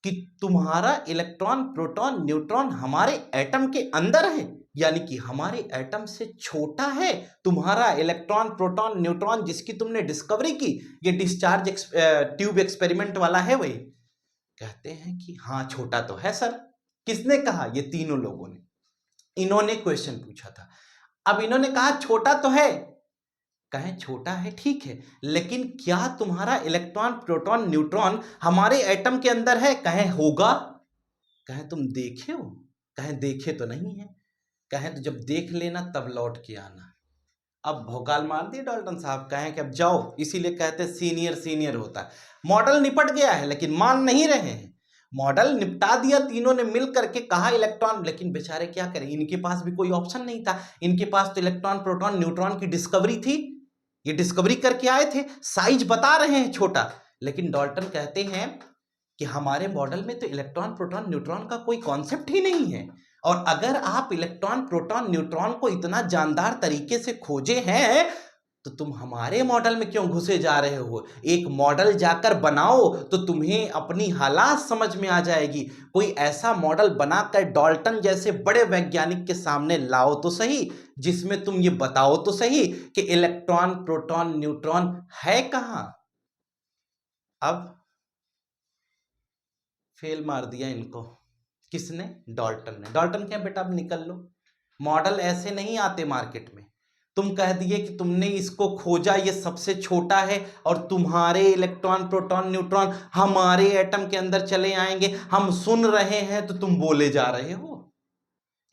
कि तुम्हारा इलेक्ट्रॉन, प्रोटॉन, न्यूट्रॉन हमारे एटम के अंदर है, यानी कि हमारे एटम से छोटा है तुम्हारा इलेक्ट्रॉन, प्रोटॉन, न्यूट्रॉन जिसकी तुमने डिस्कवरी की, ये डिस्चार्ज ट्यूब एक्सपेरिमेंट वाला है वही। कहते हैं कि हाँ छोटा तो है सर। किसने कहा? ये तीनों लोगों ने। इन्होंने क्वेश्चन पूछा था। अब इन्होंने कहा छोटा तो है। कहें छोटा है ठीक है, लेकिन क्या तुम्हारा इलेक्ट्रॉन, प्रोटॉन, न्यूट्रॉन हमारे एटम के अंदर है? कहें होगा। कहें तुम देखे हो? कहें देखे तो नहीं है। कहें तो जब देख लेना तब लौट के आना। अब भौकाल मार दिए डाल्टन साहब, कहें कि अब जाओ, इसीलिए कहते सीनियर सीनियर होता है। मॉडल निपट गया है लेकिन मान नहीं रहे हैं। मॉडल निपटा दिया, तीनों ने मिल करके कहा इलेक्ट्रॉन, लेकिन बेचारे क्या करें, इनके पास भी कोई ऑप्शन नहीं था। इनके पास तो इलेक्ट्रॉन प्रोटॉन न्यूट्रॉन की डिस्कवरी थी, ये डिस्कवरी करके आए थे, साइज बता रहे हैं छोटा, लेकिन डाल्टन कहते हैं कि हमारे मॉडल में तो इलेक्ट्रॉन प्रोटॉन न्यूट्रॉन का कोई कॉन्सेप्ट ही नहीं है, और अगर आप इलेक्ट्रॉन प्रोटॉन न्यूट्रॉन को इतना जानदार तरीके से खोजे हैं तो तुम हमारे मॉडल में क्यों घुसे जा रहे हो? एक मॉडल जाकर बनाओ तो तुम्हें अपनी हालात समझ में आ जाएगी। कोई ऐसा मॉडल बनाकर डाल्टन जैसे बड़े वैज्ञानिक के सामने लाओ तो सही, जिसमें तुम ये बताओ तो सही कि इलेक्ट्रॉन प्रोटॉन न्यूट्रॉन है कहां। अब फेल मार दिया इनको, किसने? डाल्टन ने। डाल्टन क्या बेटा अब निकल लो, मॉडल ऐसे नहीं आते मार्केट में। तुम कह दिए कि तुमने इसको खोजा, ये सबसे छोटा है, और तुम्हारे इलेक्ट्रॉन प्रोटॉन न्यूट्रॉन हमारे एटम के अंदर चले आएंगे, हम सुन रहे हैं तो तुम बोले जा रहे हो।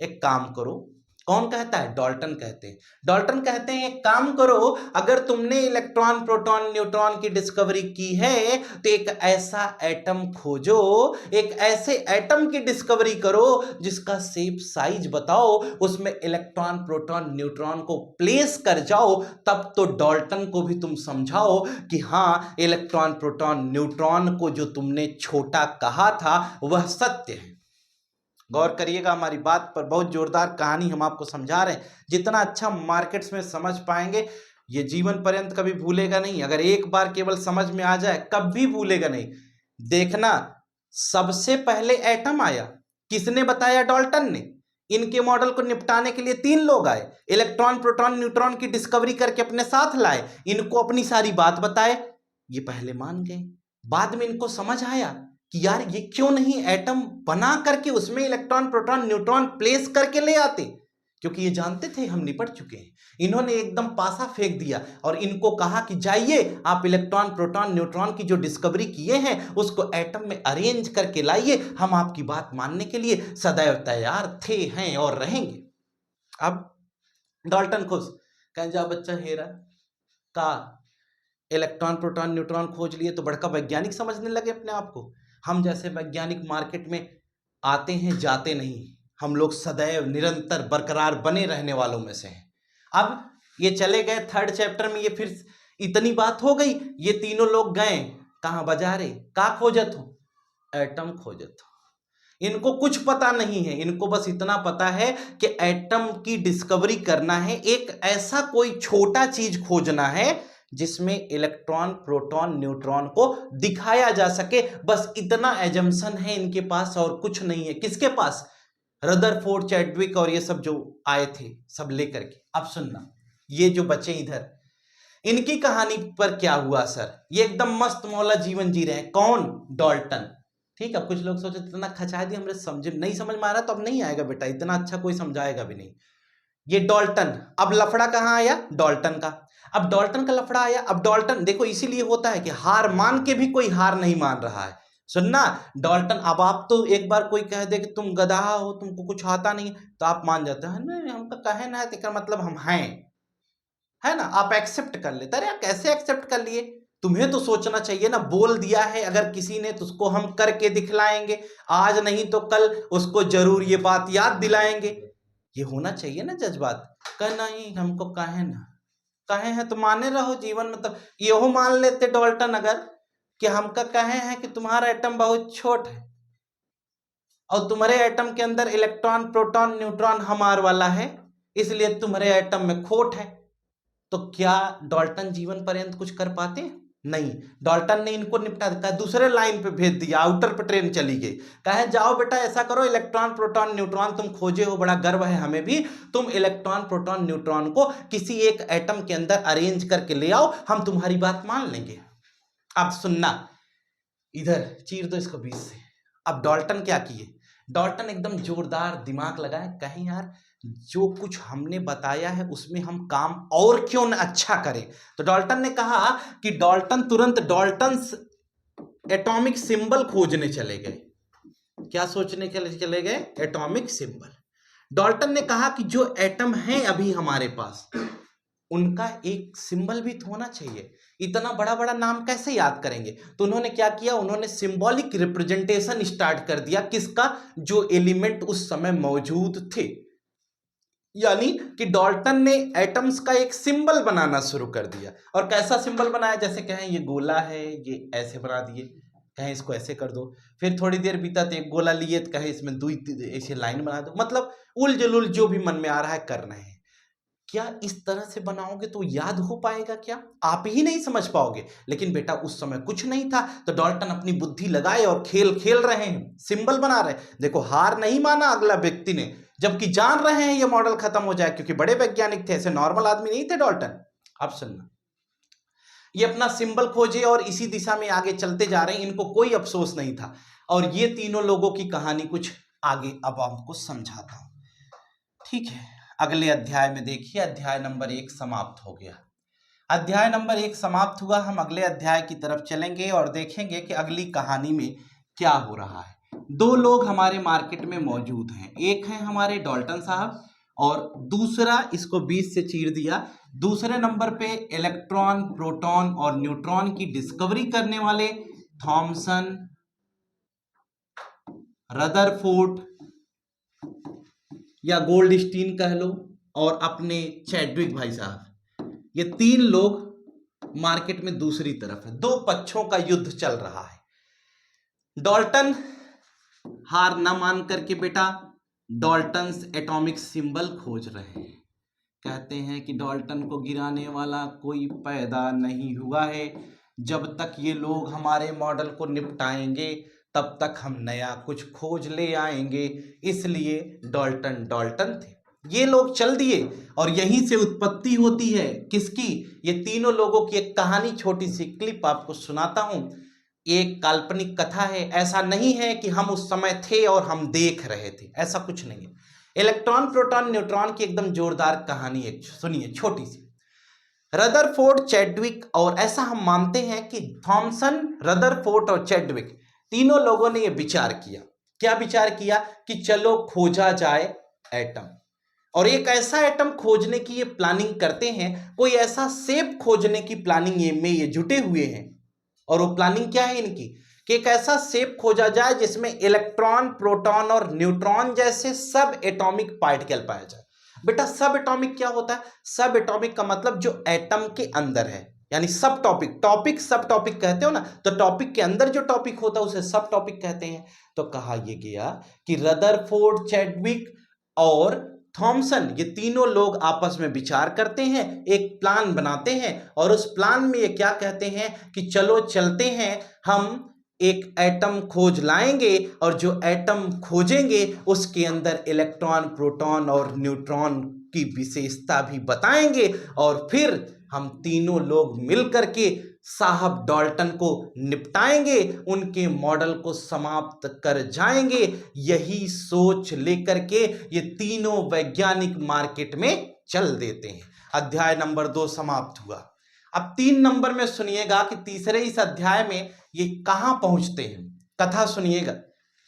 एक काम करो, कौन कहता है? डाल्टन कहते हैं। डाल्टन कहते हैं एक काम करो, अगर तुमने इलेक्ट्रॉन प्रोटॉन न्यूट्रॉन की डिस्कवरी की है तो एक ऐसा एटम खोजो, एक ऐसे एटम की डिस्कवरी करो जिसका शेप साइज बताओ, उसमें इलेक्ट्रॉन प्रोटॉन न्यूट्रॉन को प्लेस कर जाओ, तब तो डाल्टन को भी तुम समझाओ कि हाँ, इलेक्ट्रॉन प्रोटॉन न्यूट्रॉन को जो तुमने छोटा कहा था वह सत्य है। गौर करिएगा हमारी बात पर, बहुत जोरदार कहानी हम आपको समझा रहे हैं। जितना अच्छा मार्केट्स में समझ पाएंगे, ये जीवन पर्यंत कभी भूलेगा नहीं। अगर एक बार केवल समझ में आ जाए, कभी भूलेगा नहीं। देखना, सबसे पहले एटम आया, किसने बताया? डाल्टन ने। इनके मॉडल को निपटाने के लिए 3 लोग आए, इलेक्ट्रॉन प्रोटॉन न्यूट्रॉन की डिस्कवरी करके अपने साथ लाए, इनको अपनी सारी बात बताए, ये पहले मान गए। बाद में इनको समझ आया कि यार ये क्यों नहीं एटम बना करके उसमें इलेक्ट्रॉन प्रोटॉन न्यूट्रॉन प्लेस करके ले आते, क्योंकि ये जानते थे हम निपट चुके हैं। इन्होंने एकदम पासा फेंक दिया और इनको कहा कि जाइए आप इलेक्ट्रॉन प्रोटॉन न्यूट्रॉन की जो डिस्कवरी किए हैं उसको एटम में अरेंज करके लाइए, हम आपकी बात मानने के लिए सदैव तैयार थे, हैं और रहेंगे। अब डाल्टन खुश, कहें जा बच्चा हेरा का इलेक्ट्रॉन प्रोटॉन न्यूट्रॉन खोज लिए तो बड़का वैज्ञानिक समझने लगे अपने आप को। हम जैसे वैज्ञानिक मार्केट में आते हैं जाते नहीं, हम लोग सदैव निरंतर बरकरार बने रहने वालों में से हैं। अब ये चले गए 3rd चैप्टर में, ये फिर इतनी बात हो गई, ये तीनों लोग गए कहाँ? बाजारे। का खोजत हो? एटम खोजत हो। इनको कुछ पता नहीं है, इनको बस इतना पता है कि एटम की डिस्कवरी करना है, एक ऐसा कोई छोटा चीज खोजना है जिसमें इलेक्ट्रॉन प्रोटॉन न्यूट्रॉन को दिखाया जा सके, बस इतना एजम्पशन है इनके पास और कुछ नहीं है। किसके पास? रदरफोर्ड, चैडविक और ये सब जो आए थे सब लेकर के। अब सुनना, ये जो बचे इधर, इनकी कहानी पर क्या हुआ सर? ये एकदम मस्त मौला जीवन जी रहे हैं। कौन? डाल्टन। ठीक है, कुछ लोग सोचे इतना खचा दिया हमने, समझे नहीं, समझ में आ रहा तो अब नहीं आएगा बेटा, इतना अच्छा कोई समझाएगा भी नहीं। ये डाल्टन, अब लफड़ा कहां आया? डाल्टन का। अब डाल्टन का लफड़ा आया। अब डाल्टन देखो, इसीलिए होता है कि हार मान के भी कोई हार नहीं मान रहा है। सुनना, डाल्टन, अब आप तो एक बार कोई कह दे कि तुम गधा हो, तुमको कुछ आता नहीं, तो आप मान जाते हैं, नहीं हमका कहे ना है, मतलब हम हैं, है ना, आप एक्सेप्ट कर लेते। अरे कैसे एक्सेप्ट कर लिए? तुम्हें तो सोचना चाहिए ना, बोल दिया है अगर किसी ने तो उसको हम करके दिखलाएंगे, आज नहीं तो कल उसको जरूर ये बात याद दिलाएंगे। ये होना चाहिए ना जज्बात। कह नहीं हमको कहे ना, कहे हैं तो माने रहो जीवन में। तो यहो मान लेते डाल्टन अगर कि हमका कहे हैं कि तुम्हारा एटम बहुत छोट है और तुम्हारे एटम के अंदर इलेक्ट्रॉन प्रोटॉन न्यूट्रॉन हमार वाला है, इसलिए तुम्हारे एटम में खोट है, तो क्या डाल्टन जीवन पर्यंत कुछ कर पाते? नहीं। डाल्टन ने इनको निपटा दिया, दूसरे लाइन पे भेज दिया, आउटर पे ट्रेन चली गई। कहे जाओ बेटा ऐसा करो, इलेक्ट्रॉन प्रोटॉन न्यूट्रॉन तुम खोजे हो, बड़ा गर्व है हमें भी, तुम इलेक्ट्रॉन प्रोटॉन न्यूट्रॉन को किसी एक एटम के अंदर अरेंज करके ले आओ, हम तुम्हारी बात मान लेंगे। अब सुनना, इधर चीर दो इसको बीच से। अब डाल्टन क्या किए? डाल्टन एकदम जोरदार दिमाग लगाए, कहीं यार जो कुछ हमने बताया है उसमें हम काम और क्यों न अच्छा करें। तो डाल्टन ने कहा कि डाल्टन तुरंत डाल्टन एटॉमिक सिंबल खोजने चले गए। क्या सोचने के लिए चले गए? Atomic symbol. डाल्टन ने कहा कि जो एटम है अभी हमारे पास, उनका एक सिंबल भी तो होना चाहिए, इतना बड़ा बड़ा नाम कैसे याद करेंगे। तो उन्होंने क्या किया, उन्होंने सिंबॉलिक रिप्रेजेंटेशन स्टार्ट कर दिया, किसका, जो एलिमेंट उस समय मौजूद थे। यानी कि डाल्टन ने एटम्स का एक सिंबल बनाना शुरू कर दिया। और कैसा सिंबल बनाया, जैसे कहें ये गोला है, ये ऐसे बना दिए, कहें इसको ऐसे कर दो, फिर थोड़ी देर बीता तो एक गोला लिए तो कहें इसमें दो ऐसे लाइन बना दो, मतलब उल जुलूल जो भी मन में आ रहा है कर रहे हैं। क्या इस तरह से बनाओगे तो याद हो पाएगा क्या, आप ही नहीं समझ पाओगे। लेकिन बेटा उस समय कुछ नहीं था, तो डाल्टन अपनी बुद्धि लगाए और खेल खेल रहे हैं, सिंबल बना रहे हैं। देखो हार नहीं माना अगला व्यक्ति ने, जबकि जान रहे हैं ये मॉडल खत्म हो जाए, क्योंकि बड़े वैज्ञानिक थे, ऐसे नॉर्मल आदमी नहीं थे डाल्टन। अब सुनना, ये अपना सिंबल खोजे और इसी दिशा में आगे चलते जा रहे हैं, इनको कोई अफसोस नहीं था। और ये तीनों लोगों की कहानी कुछ आगे अब आपको समझाता हूं, ठीक है। अगले अध्याय में देखिए, अध्याय नंबर 1 समाप्त हो गया। अध्याय नंबर 1 समाप्त हुआ, हम अगले अध्याय की तरफ चलेंगे और देखेंगे कि अगली कहानी में क्या हो रहा है। दो लोग हमारे मार्केट में मौजूद हैं, एक है हमारे डाल्टन साहब और दूसरा, इसको 20 से चीर दिया, दूसरे नंबर पे इलेक्ट्रॉन, प्रोटॉन और न्यूट्रॉन की डिस्कवरी करने वाले थॉमसन, रदरफोर्ड या गोल्डस्टीन कह लो, और अपने चैडविक भाई साहब, ये तीन लोग मार्केट में दूसरी तरफ है, दो पक्षों का युद्ध चल रहा है। डाल्टन हार न मान करके बेटा डाल्टन्स एटॉमिक सिंबल खोज रहे हैं, कहते हैं कि डाल्टन को गिराने वाला कोई पैदा नहीं हुआ है, जब तक ये लोग हमारे मॉडल को निपटाएंगे तब तक हम नया कुछ खोज ले आएंगे। इसलिए डाल्टन डाल्टन थे, ये लोग चल दिए और यहीं से उत्पत्ति होती है किसकी, ये तीनों लोगों की एक कहानी, छोटी सी क्लिप आपको सुनाता हूं। एक काल्पनिक कथा है, ऐसा नहीं है कि हम उस समय थे और हम देख रहे थे, ऐसा कुछ नहीं है। इलेक्ट्रॉन, प्रोटॉन, न्यूट्रॉन की एकदम जोरदार कहानी है, सुनिए छोटी सी। रदरफोर्ड, चैडविक, और ऐसा हम मानते हैं कि थॉमसन, रदरफोर्ड और चैडविक तीनों लोगों ने यह विचार किया। क्या विचार किया कि चलो खोजा जाए एटम, और एक ऐसा एटम खोजने की ये प्लानिंग करते हैं, कोई ऐसा शेप खोजने की प्लानिंग में ये जुटे हुए हैं। और वो प्लानिंग क्या है इनकी, कि एक ऐसा शेप खोजा जाए जिसमें इलेक्ट्रॉन, प्रोटॉन और न्यूट्रॉन जैसे सब एटॉमिक पार्टिकल पाया जाए। बेटा सब एटॉमिक क्या होता है, सब एटॉमिक का मतलब जो एटम के अंदर है, यानी सब टॉपिक, टॉपिक सब टॉपिक कहते हो ना, तो टॉपिक के अंदर जो टॉपिक होता है उसे सब टॉपिक कहते हैं। तो कहा यह गया कि रदरफोर्ड, चैडविक और थॉमसन, ये तीनों लोग आपस में विचार करते हैं, एक प्लान बनाते हैं, और उस प्लान में ये क्या कहते हैं कि चलो चलते हैं, हम एक एटम खोज लाएंगे, और जो एटम खोजेंगे उसके अंदर इलेक्ट्रॉन, प्रोटॉन और न्यूट्रॉन की विशेषता भी बताएंगे, और फिर हम तीनों लोग मिलकर के साहब डाल्टन को निपटाएंगे, उनके मॉडल को समाप्त कर जाएंगे। यही सोच लेकर के ये तीनों वैज्ञानिक मार्केट में चल देते हैं। अध्याय नंबर 2 समाप्त हुआ। अब 3 नंबर में सुनिएगा कि तीसरे इस अध्याय में ये कहां पहुंचते हैं। कथा सुनिएगा,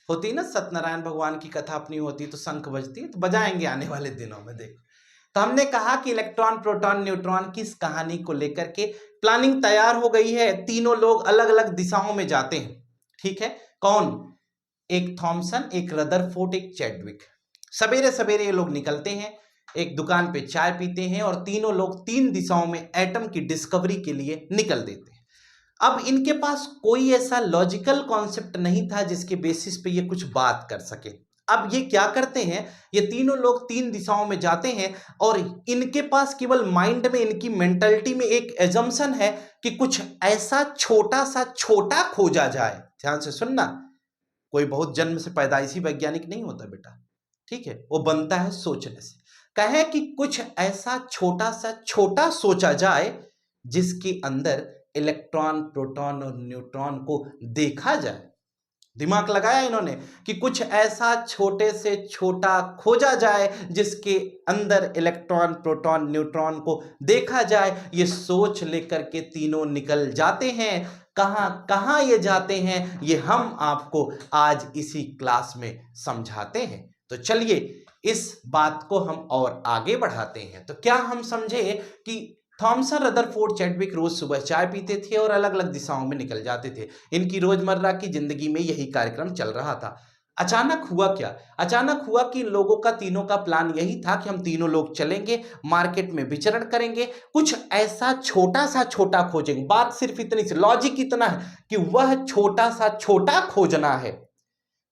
होती ना सत्यनारायण भगवान की कथा अपनी होती तो शंख बजती है, तो बजाएंगे आने वाले दिनों में, देखो। तो हमने कहा कि इलेक्ट्रॉन, प्रोटॉन, न्यूट्रॉन की इस कहानी को लेकर के प्लानिंग तैयार हो गई है, तीनों लोग अलग अलग दिशाओं में जाते हैं, ठीक है। कौन, एक थॉमसन, एक रदरफोर्ड, एक चैडविक। सवेरे सवेरे ये लोग निकलते हैं, एक दुकान पे चाय पीते हैं, और तीनों लोग 3 दिशाओं में एटम की डिस्कवरी के लिए निकल देते हैं। अब इनके पास कोई ऐसा लॉजिकल कॉन्सेप्ट नहीं था जिसके बेसिस पे ये कुछ बात कर सके। अब ये क्या करते हैं, ये तीनों लोग 3 दिशाओं में जाते हैं, और इनके पास केवल माइंड में, इनकी मेंटलिटी में एक एजम्पशन है कि कुछ ऐसा छोटा सा छोटा खोजा जाए। ध्यान से सुनना, कोई बहुत जन्म से पैदाइशी वैज्ञानिक नहीं होता बेटा, ठीक है, वो बनता है सोचने से। कहे कि कुछ ऐसा छोटा सा छोटा सोचा जाए जिसके अंदर इलेक्ट्रॉन, प्रोटॉन और न्यूट्रॉन को देखा जाए। दिमाग लगाया इन्होंने कि कुछ ऐसा छोटे से छोटा खोजा जाए जिसके अंदर इलेक्ट्रॉन, प्रोटॉन, न्यूट्रॉन को देखा जाए। ये सोच लेकर के तीनों निकल जाते हैं। कहां कहां ये जाते हैं, ये हम आपको आज इसी क्लास में समझाते हैं। तो चलिए इस बात को हम और आगे बढ़ाते हैं तो क्या हम समझे कि थॉमसन, रदरफोर्ड, चैडविक रोज सुबह चाय पीते थे और अलग अलग दिशाओं में निकल जाते थे। इनकी रोजमर्रा की जिंदगी में यही कार्यक्रम चल रहा था। अचानक हुआ क्या? अचानक हुआ कि इन लोगों का, तीनों का प्लान यही था कि हम तीनों लोग चलेंगे, मार्केट में विचरण करेंगे, कुछ ऐसा छोटा सा छोटा खोजेंगे। बात सिर्फ इतनी सी, लॉजिक इतना है कि वह छोटा सा छोटा खोजना है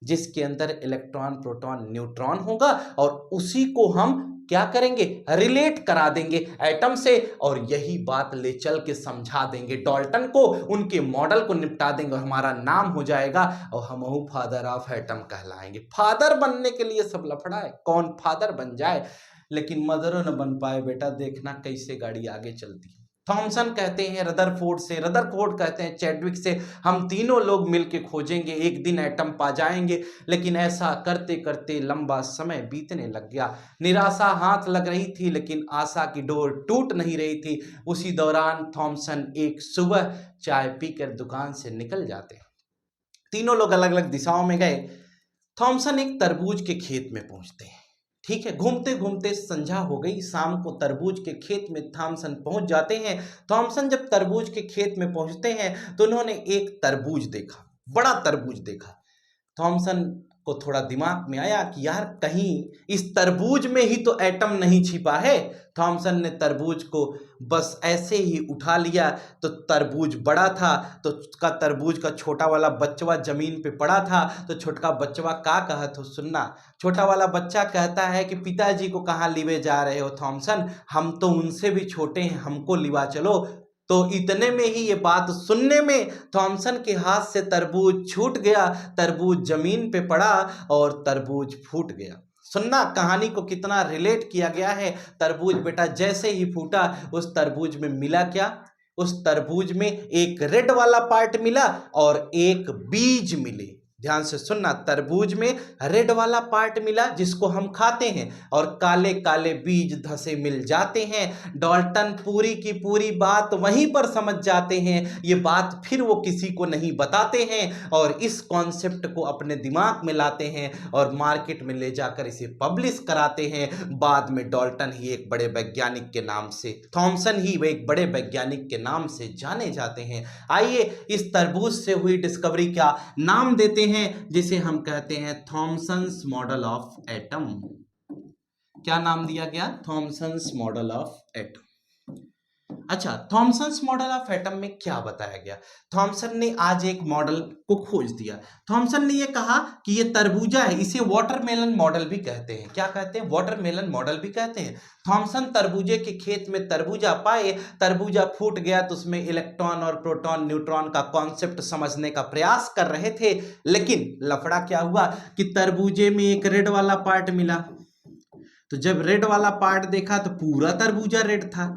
जिसके अंदर इलेक्ट्रॉन, प्रोटॉन, न्यूट्रॉन होगा और उसी को हम क्या करेंगे, रिलेट करा देंगे एटम से और यही बात ले चल के समझा देंगे डाल्टन को, उनके मॉडल को निपटा देंगे और हमारा नाम हो जाएगा और हम फादर ऑफ एटम कहलाएंगे। फादर बनने के लिए सब लफड़ा है, कौन फादर बन जाए लेकिन मदर न बन पाए बेटा, देखना कैसे गाड़ी आगे चलती है। थॉमसन कहते हैं रदरफोर्ड से, रदरफोर्ड कहते हैं चैडविक से, हम तीनों लोग मिलके खोजेंगे, एक दिन एटम पा जाएंगे। लेकिन ऐसा करते करते लंबा समय बीतने लग गया। निराशा हाथ लग रही थी लेकिन आशा की डोर टूट नहीं रही थी। उसी दौरान थॉमसन एक सुबह चाय पीकर दुकान से निकल जाते। तीनों लोग अलग अलग दिशाओं में गए। थॉमसन एक तरबूज के खेत में पहुंचते हैं। ठीक है, घूमते घूमते संध्या हो गई, शाम को तरबूज के खेत में थॉमसन पहुंच जाते हैं। थॉमसन जब तरबूज के खेत में पहुंचते हैं तो उन्होंने एक तरबूज देखा, बड़ा तरबूज देखा। थॉमसन को थोड़ा दिमाग में आया कि यार कहीं इस तरबूज में ही तो एटम नहीं छिपा है। थॉमसन ने तरबूज को बस ऐसे ही उठा लिया तो तरबूज बड़ा था, तो उसका तरबूज का छोटा वाला बच्चा जमीन पे पड़ा था। तो छोटका बच्चा का कहा तो सुनना, छोटा वाला बच्चा कहता है कि पिताजी को कहाँ लिवे जा रहे हो थॉमसन, हम तो उनसे भी छोटे हैं, हमको लिवा चलो। तो इतने में ही ये बात सुनने में थॉमसन के हाथ से तरबूज छूट गया, तरबूज जमीन पे पड़ा और तरबूज फूट गया। सुनना कहानी को कितना रिलेट किया गया है। तरबूज बेटा जैसे ही फूटा, उस तरबूज में मिला क्या, उस तरबूज में एक रेड वाला पार्ट मिला और एक बीज मिले। ध्यान से सुनना, तरबूज में रेड वाला पार्ट मिला जिसको हम खाते हैं और काले काले बीज धसे मिल जाते हैं। डाल्टन पूरी की पूरी बात वहीं पर समझ जाते हैं। ये बात फिर वो किसी को नहीं बताते हैं और इस कॉन्सेप्ट को अपने दिमाग में लाते हैं और मार्केट में ले जाकर इसे पब्लिश कराते हैं। बाद में डाल्टन ही एक बड़े वैज्ञानिक के नाम से, थॉमसन ही वे एक बड़े वैज्ञानिक के नाम से जाने जाते हैं। आइए इस तरबूज से हुई डिस्कवरी का नाम देते हैं जिसे हम कहते हैं थॉमसन्स मॉडल ऑफ एटम। क्या नाम दिया गया? Thomson's model of atom. अच्छा, थॉमसन्स मॉडल ऑफ एटम में क्या बताया गया? थॉमसन ने आज एक मॉडल को खोज दिया। थॉमसन ने यह कहा कि ये तरबूजा है, इसे वाटरमेलन मॉडल भी कहते हैं। क्या कहते हैं? वाटरमेलन मॉडल भी कहते हैं। थॉमसन तरबूजे के खेत में तरबूजा पाए, तरबूजा फूट गया तो उसमें इलेक्ट्रॉन और प्रोटॉन, न्यूट्रॉन का कॉन्सेप्ट समझने का प्रयास कर रहे थे। लेकिन लफड़ा क्या हुआ कि तरबूजे में एक रेड वाला पार्ट मिला। तो जब रेड वाला पार्ट देखा तो पूरा तरबूजा रेड था।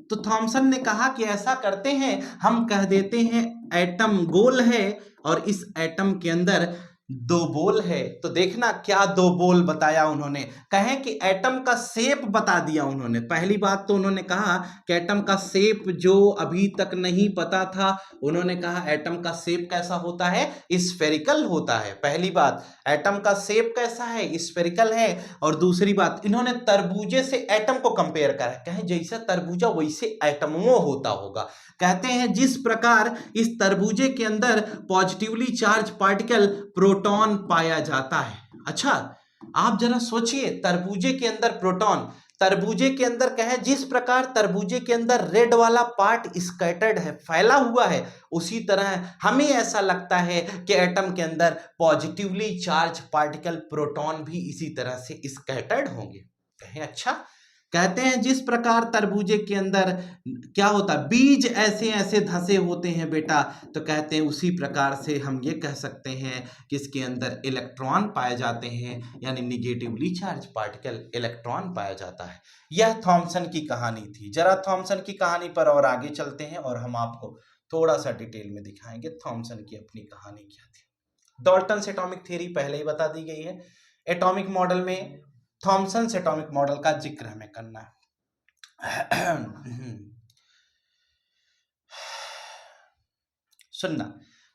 तो थॉमसन ने कहा कि ऐसा करते हैं, हम कह देते हैं एटम गोल है और इस एटम के अंदर दो बोल है। तो देखना क्या दो बोल बताया उन्होंने, कहें कि एटम का शेप बता दिया उन्होंने। पहली बात तो उन्होंने कहा कि एटम का शेप जो अभी तक नहीं पता था, उन्होंने कहा एटम का शेप कैसा होता है, स्फेरिकल होता है। पहली बात, एटम का शेप कैसा है, स्फेरिकल है। और दूसरी बात, इन्होंने तरबूजे से एटम को कंपेयर करा, कहें जैसे तरबूजा वैसे एटमों होता होगा। कहते हैं जिस प्रकार इस तरबूजे के अंदर पॉजिटिवली चार्ज पार्टिकल प्रोटॉन पाया जाता है। अच्छा, आप जरा सोचिए, तरबूजे के अंदर प्रोटॉन, तरबूजे के अंदर कहें जिस प्रकार तरबूजे के अंदर रेड वाला पार्ट स्कैटर्ड है, फैला हुआ है, उसी तरह हमें ऐसा लगता है कि एटम के अंदर पॉजिटिवली चार्ज पार्टिकल प्रोटॉन भी इसी तरह से स्कैटर्ड होंगे। कहें अच्छा, कहते हैं जिस प्रकार तरबूजे के अंदर क्या होता है, बीज ऐसे ऐसे धसे होते हैं बेटा, तो कहते हैं उसी प्रकार से हम ये कह सकते हैं कि इसके अंदर इलेक्ट्रॉन पाए जाते हैं, यानी निगेटिवली चार्ज पार्टिकल इलेक्ट्रॉन पाया जाता है। यह थॉमसन की कहानी थी। जरा थॉमसन की कहानी पर और आगे चलते हैं और हम आपको थोड़ा सा डिटेल में दिखाएंगे थॉमसन की अपनी कहानी क्या थी। डाल्टन्स एटॉमिक थ्योरी पहले ही बता दी गई है। एटॉमिक मॉडल में थॉमसन्स एटॉमिक मॉडल का जिक्र हमें करना है। सुनना,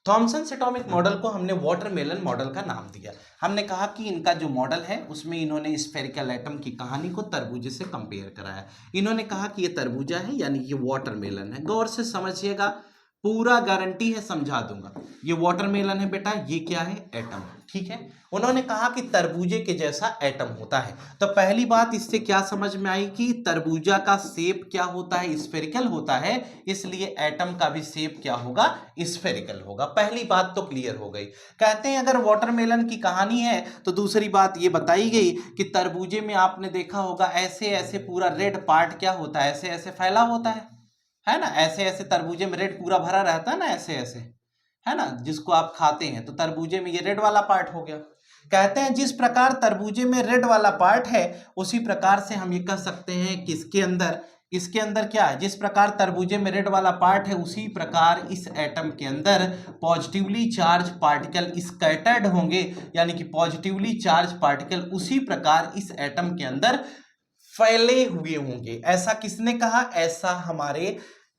थॉमसन एटॉमिक मॉडल को हमने वाटरमेलन मॉडल का नाम दिया। हमने कहा कि इनका जो मॉडल है उसमें इन्होंने स्फेरिकल एटम की कहानी को तरबूजे से कंपेयर कराया। इन्होंने कहा कि ये तरबूजा है यानी ये वाटरमेलन है। गौर से समझिएगा, पूरा गारंटी है, समझा दूंगा। ये वाटरमेलन है बेटा, ये क्या है? एटम, ठीक है। उन्होंने कहा कि तरबूजे के जैसा एटम होता है। तो पहली बात इससे क्या समझ में आई कि तरबूजा का शेप क्या होता है? स्फेरिकल होता है, इसलिए एटम का भी शेप क्या होगा? स्फेरिकल होगा। पहली बात तो क्लियर हो गई। कहते हैं अगर वाटरमेलन की कहानी है तो दूसरी बात ये बताई गई कि तरबूजे में आपने देखा होगा ऐसे ऐसे पूरा रेड पार्ट क्या होता है? ऐसे ऐसे फैला होता है ना? ऐसे ऐसे तरबूजे में रेड पूरा भरा रहता है ना, ऐसे ऐसे, है ना, जिसको आप खाते हैं। तो तरबूजे में ये रेड वाला पार्ट हो गया। कहते हैं जिस प्रकार तरबूजे में रेड वाला पार्ट है उसी प्रकार से हम ये कह सकते हैं कि इसके अंदर क्या है? जिस प्रकार तरबूजे में रेड वाला पार्ट है उसी प्रकार इस एटम के अंदर पॉजिटिवली चार्ज पार्टिकल स्कैटर्ड होंगे, यानी कि पॉजिटिवली चार्ज पार्टिकल उसी प्रकार इस एटम के अंदर फैले हुए होंगे। ऐसा किसने कहा? ऐसा हमारे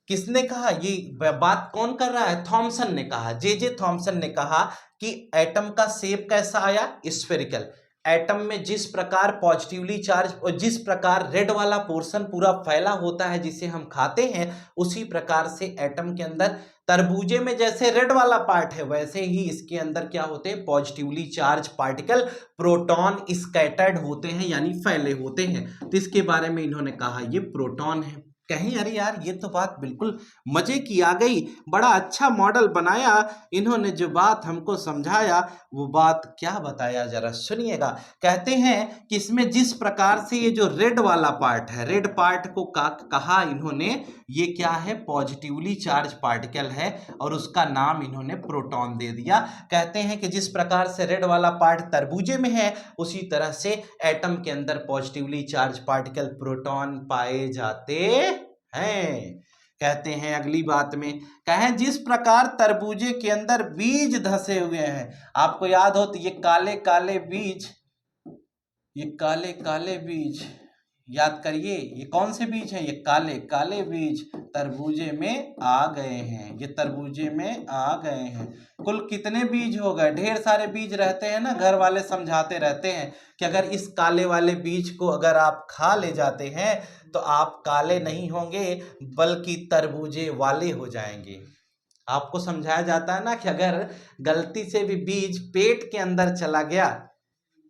किसने कहा? ये बात कौन कर रहा है? थॉमसन ने कहा, जे थॉमसन ने कहा कि एटम का शेप कैसा आया? स्फेरिकल। एटम में जिस प्रकार पॉजिटिवली चार्ज और जिस प्रकार रेड वाला पोर्शन पूरा फैला होता है जिसे हम खाते हैं, उसी प्रकार से एटम के अंदर तरबूजे में जैसे रेड वाला पार्ट है वैसे ही इसके अंदर क्या होते हैं? Positively charge particle proton scattered होते हैं, यानी फैले होते हैं। तो इसके बारे में इन्होंने कहा ये प्रोटॉन है। कहीं अरे यार ये तो बात बिल्कुल मजे की आ गई, बड़ा अच्छा मॉडल बनाया इन्होंने। जो बात हमको समझाया वो बात क्या बताया, जरा सुनिएगा। कहते हैं कि इसमें जिस प्रकार से ये जो रेड वाला पार्ट है, रेड पार्ट को कहा इन्होंने ये क्या है? पॉजिटिवली चार्ज पार्टिकल है और उसका नाम इन्होंने प्रोटॉन दे दिया। कहते हैं कि जिस प्रकार से रेड वाला पार्ट तरबूजे में है उसी तरह से एटम के अंदर पॉजिटिवली चार्ज पार्टिकल प्रोटॉन पाए जाते हैं। कहते हैं अगली बात में, कहें जिस प्रकार तरबूजे के अंदर बीज धसे हुए हैं, आपको याद हो तो ये काले काले बीज, ये काले काले बीज याद करिए, ये कौन से बीज हैं? ये काले काले बीज तरबूजे में आ गए हैं। ये तरबूजे में आ गए हैं। कुल कितने बीज हो गए? ढेर सारे बीज रहते हैं ना, घर वाले समझाते रहते हैं कि अगर इस काले वाले बीज को अगर आप खा ले जाते हैं तो आप काले नहीं होंगे बल्कि तरबूजे वाले हो जाएंगे। आपको समझाया जाता है ना कि अगर गलती से भी बीज पेट के अंदर चला गया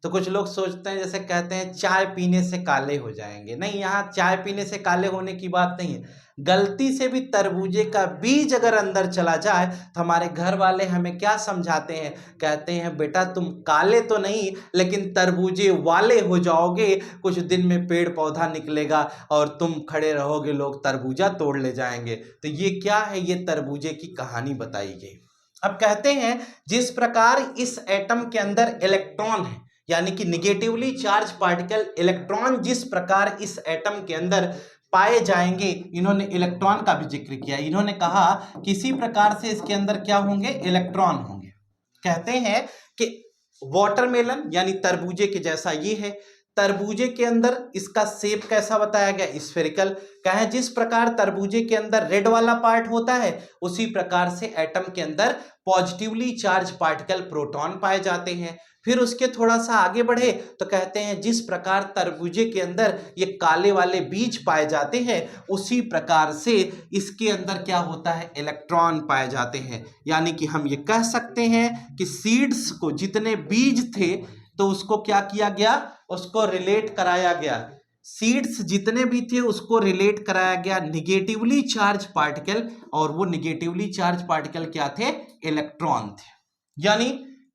तो कुछ लोग सोचते हैं, जैसे कहते हैं चाय पीने से काले हो जाएंगे। नहीं, यहाँ चाय पीने से काले होने की बात नहीं है। गलती से भी तरबूजे का बीज अगर अंदर चला जाए तो हमारे घर वाले हमें क्या समझाते हैं? कहते हैं बेटा तुम काले तो नहीं लेकिन तरबूजे वाले हो जाओगे, कुछ दिन में पेड़ पौधा निकलेगा और तुम खड़े रहोगे, लोग तरबूजा तोड़ ले जाएंगे। तो ये क्या है? ये तरबूजे की कहानी बताई गई। अब कहते हैं जिस प्रकार इस एटम के अंदर इलेक्ट्रॉन है, यानी कि निगेटिवली चार्ज पार्टिकल इलेक्ट्रॉन जिस प्रकार इस एटम के अंदर पाए जाएंगे, इन्होंने इलेक्ट्रॉन का भी जिक्र किया। इन्होंने कहा किसी प्रकार से इसके अंदर क्या होंगे? इलेक्ट्रॉन होंगे। कहते हैं कि वाटरमेलन यानी तरबूजे के जैसा ये है। तरबूजे के अंदर इसका शेप कैसा बताया गया? स्फेरिकल। कहें जिस प्रकार तरबूजे के अंदर रेड वाला पार्ट होता है उसी प्रकार से एटम के अंदर पॉजिटिवली चार्ज पार्टिकल प्रोटॉन पाए जाते हैं। फिर उसके थोड़ा सा आगे बढ़े तो कहते हैं जिस प्रकार तरबूजे के अंदर ये काले वाले बीज पाए जाते हैं उसी प्रकार से इसके अंदर क्या होता है? इलेक्ट्रॉन पाए जाते हैं। यानी कि हम ये कह सकते हैं कि सीड्स को, जितने बीज थे तो उसको क्या किया गया? उसको रिलेट कराया गया। सीड्स जितने भी थे उसको रिलेट कराया गया निगेटिवली चार्ज पार्टिकल, और वो निगेटिवली चार्ज पार्टिकल क्या थे? इलेक्ट्रॉन थे। यानी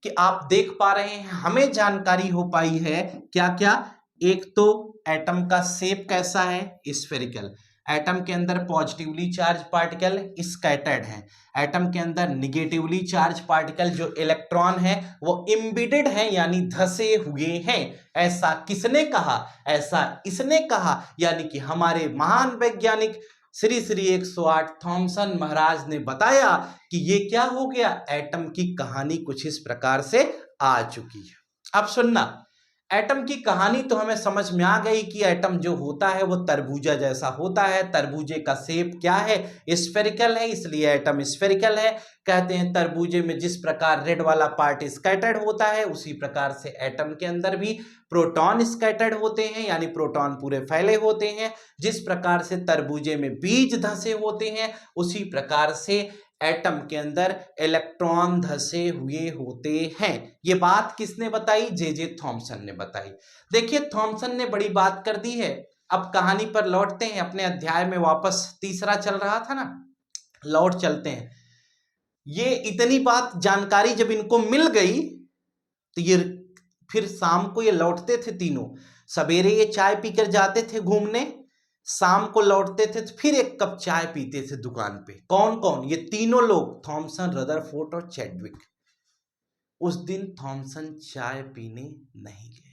कि आप देख पा रहे हैं हमें जानकारी हो पाई है क्या क्या? एक तो एटम का शेप कैसा है? स्फेरिकल। एटम के अंदर पॉजिटिवली चार्ज पार्टिकल स्कैटर्ड है। एटम के अंदर निगेटिवली चार्ज पार्टिकल जो इलेक्ट्रॉन है वो एम्बेडेड है, यानी धसे हुए हैं। ऐसा किसने कहा? ऐसा इसने कहा, यानी कि हमारे महान वैज्ञानिक श्री श्री 108 थॉमसन महाराज ने बताया कि ये क्या हो गया? एटम की कहानी कुछ इस प्रकार से आ चुकी है। अब सुनना, एटम की कहानी तो हमें समझ में आ गई कि एटम जो होता है वो तरबूजा जैसा होता है। तरबूजे का शेप क्या है? स्फेरिकल है, इसलिए एटम स्फेरिकल है। कहते हैं तरबूजे में जिस प्रकार रेड वाला पार्ट स्कैटर्ड होता है, उसी प्रकार से एटम के अंदर भी प्रोटॉन स्कैटर्ड होते हैं, यानी प्रोटॉन पूरे फैले होते हैं। जिस प्रकार से तरबूजे में बीज धंसे होते हैं, उसी प्रकार से एटम के अंदर इलेक्ट्रॉन धंसे हुए होते हैं। ये बात किसने बताई? जे थॉमसन ने बताई। देखिए, थॉमसन ने बड़ी बात कर दी है। अब कहानी पर लौटते हैं, अपने अध्याय में वापस, तीसरा चल रहा था ना, लौट चलते हैं। ये इतनी बात जानकारी जब इनको मिल गई तो ये फिर शाम को ये लौटते थे तीनों। सवेरे ये चाय पीकर जाते थे घूमने, शाम को लौटते थे तो फिर एक कप चाय पीते थे दुकान पे। कौन कौन? ये तीनों लोग, थॉमसन, रदरफोर्ड और चैडविक। उस दिन थॉमसन चाय पीने नहीं गए।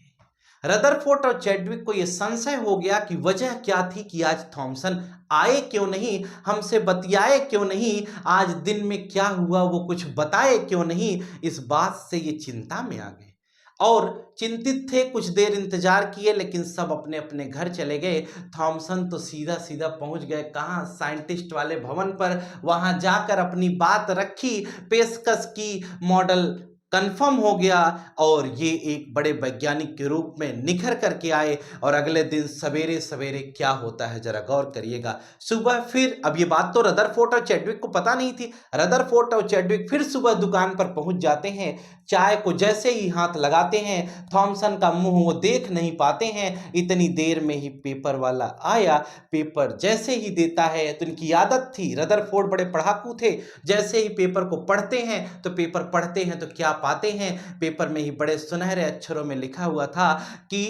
रदरफोर्ड और चैडविक को यह संशय हो गया कि वजह क्या थी कि आज थॉमसन आए क्यों नहीं, हमसे बतियाए क्यों नहीं, आज दिन में क्या हुआ वो कुछ बताए क्यों नहीं। इस बात से ये चिंता में आ गए और चिंतित थे। कुछ देर इंतजार किए, लेकिन सब अपने अपने घर चले गए। थॉमसन तो सीधा सीधा पहुंच गए कहाँ? साइंटिस्ट वाले भवन पर। वहां जाकर अपनी बात रखी, पेशकश की, मॉडल कंफर्म हो गया और ये एक बड़े वैज्ञानिक के रूप में निखर करके आए। और अगले दिन सवेरे सवेरे क्या होता है जरा गौर करिएगा। सुबह फिर, अब ये बात तो रदरफोर्ड और चैडविक को पता नहीं थी, रदरफोर्ड और चैडविक फिर सुबह दुकान पर पहुंच जाते हैं। चाय को जैसे ही हाथ लगाते हैं, थॉमसन का मुंह वो देख नहीं पाते हैं। इतनी देर में ही पेपर वाला आया। पेपर जैसे ही देता है, तो इनकी आदत थी, रदरफोर्ड बड़े पढ़ाकू थे, जैसे ही पेपर को पढ़ते हैं तो पेपर पढ़ते हैं तो क्या पाते हैं? पेपर में ही बड़े सुनहरे अक्षरों में लिखा हुआ था कि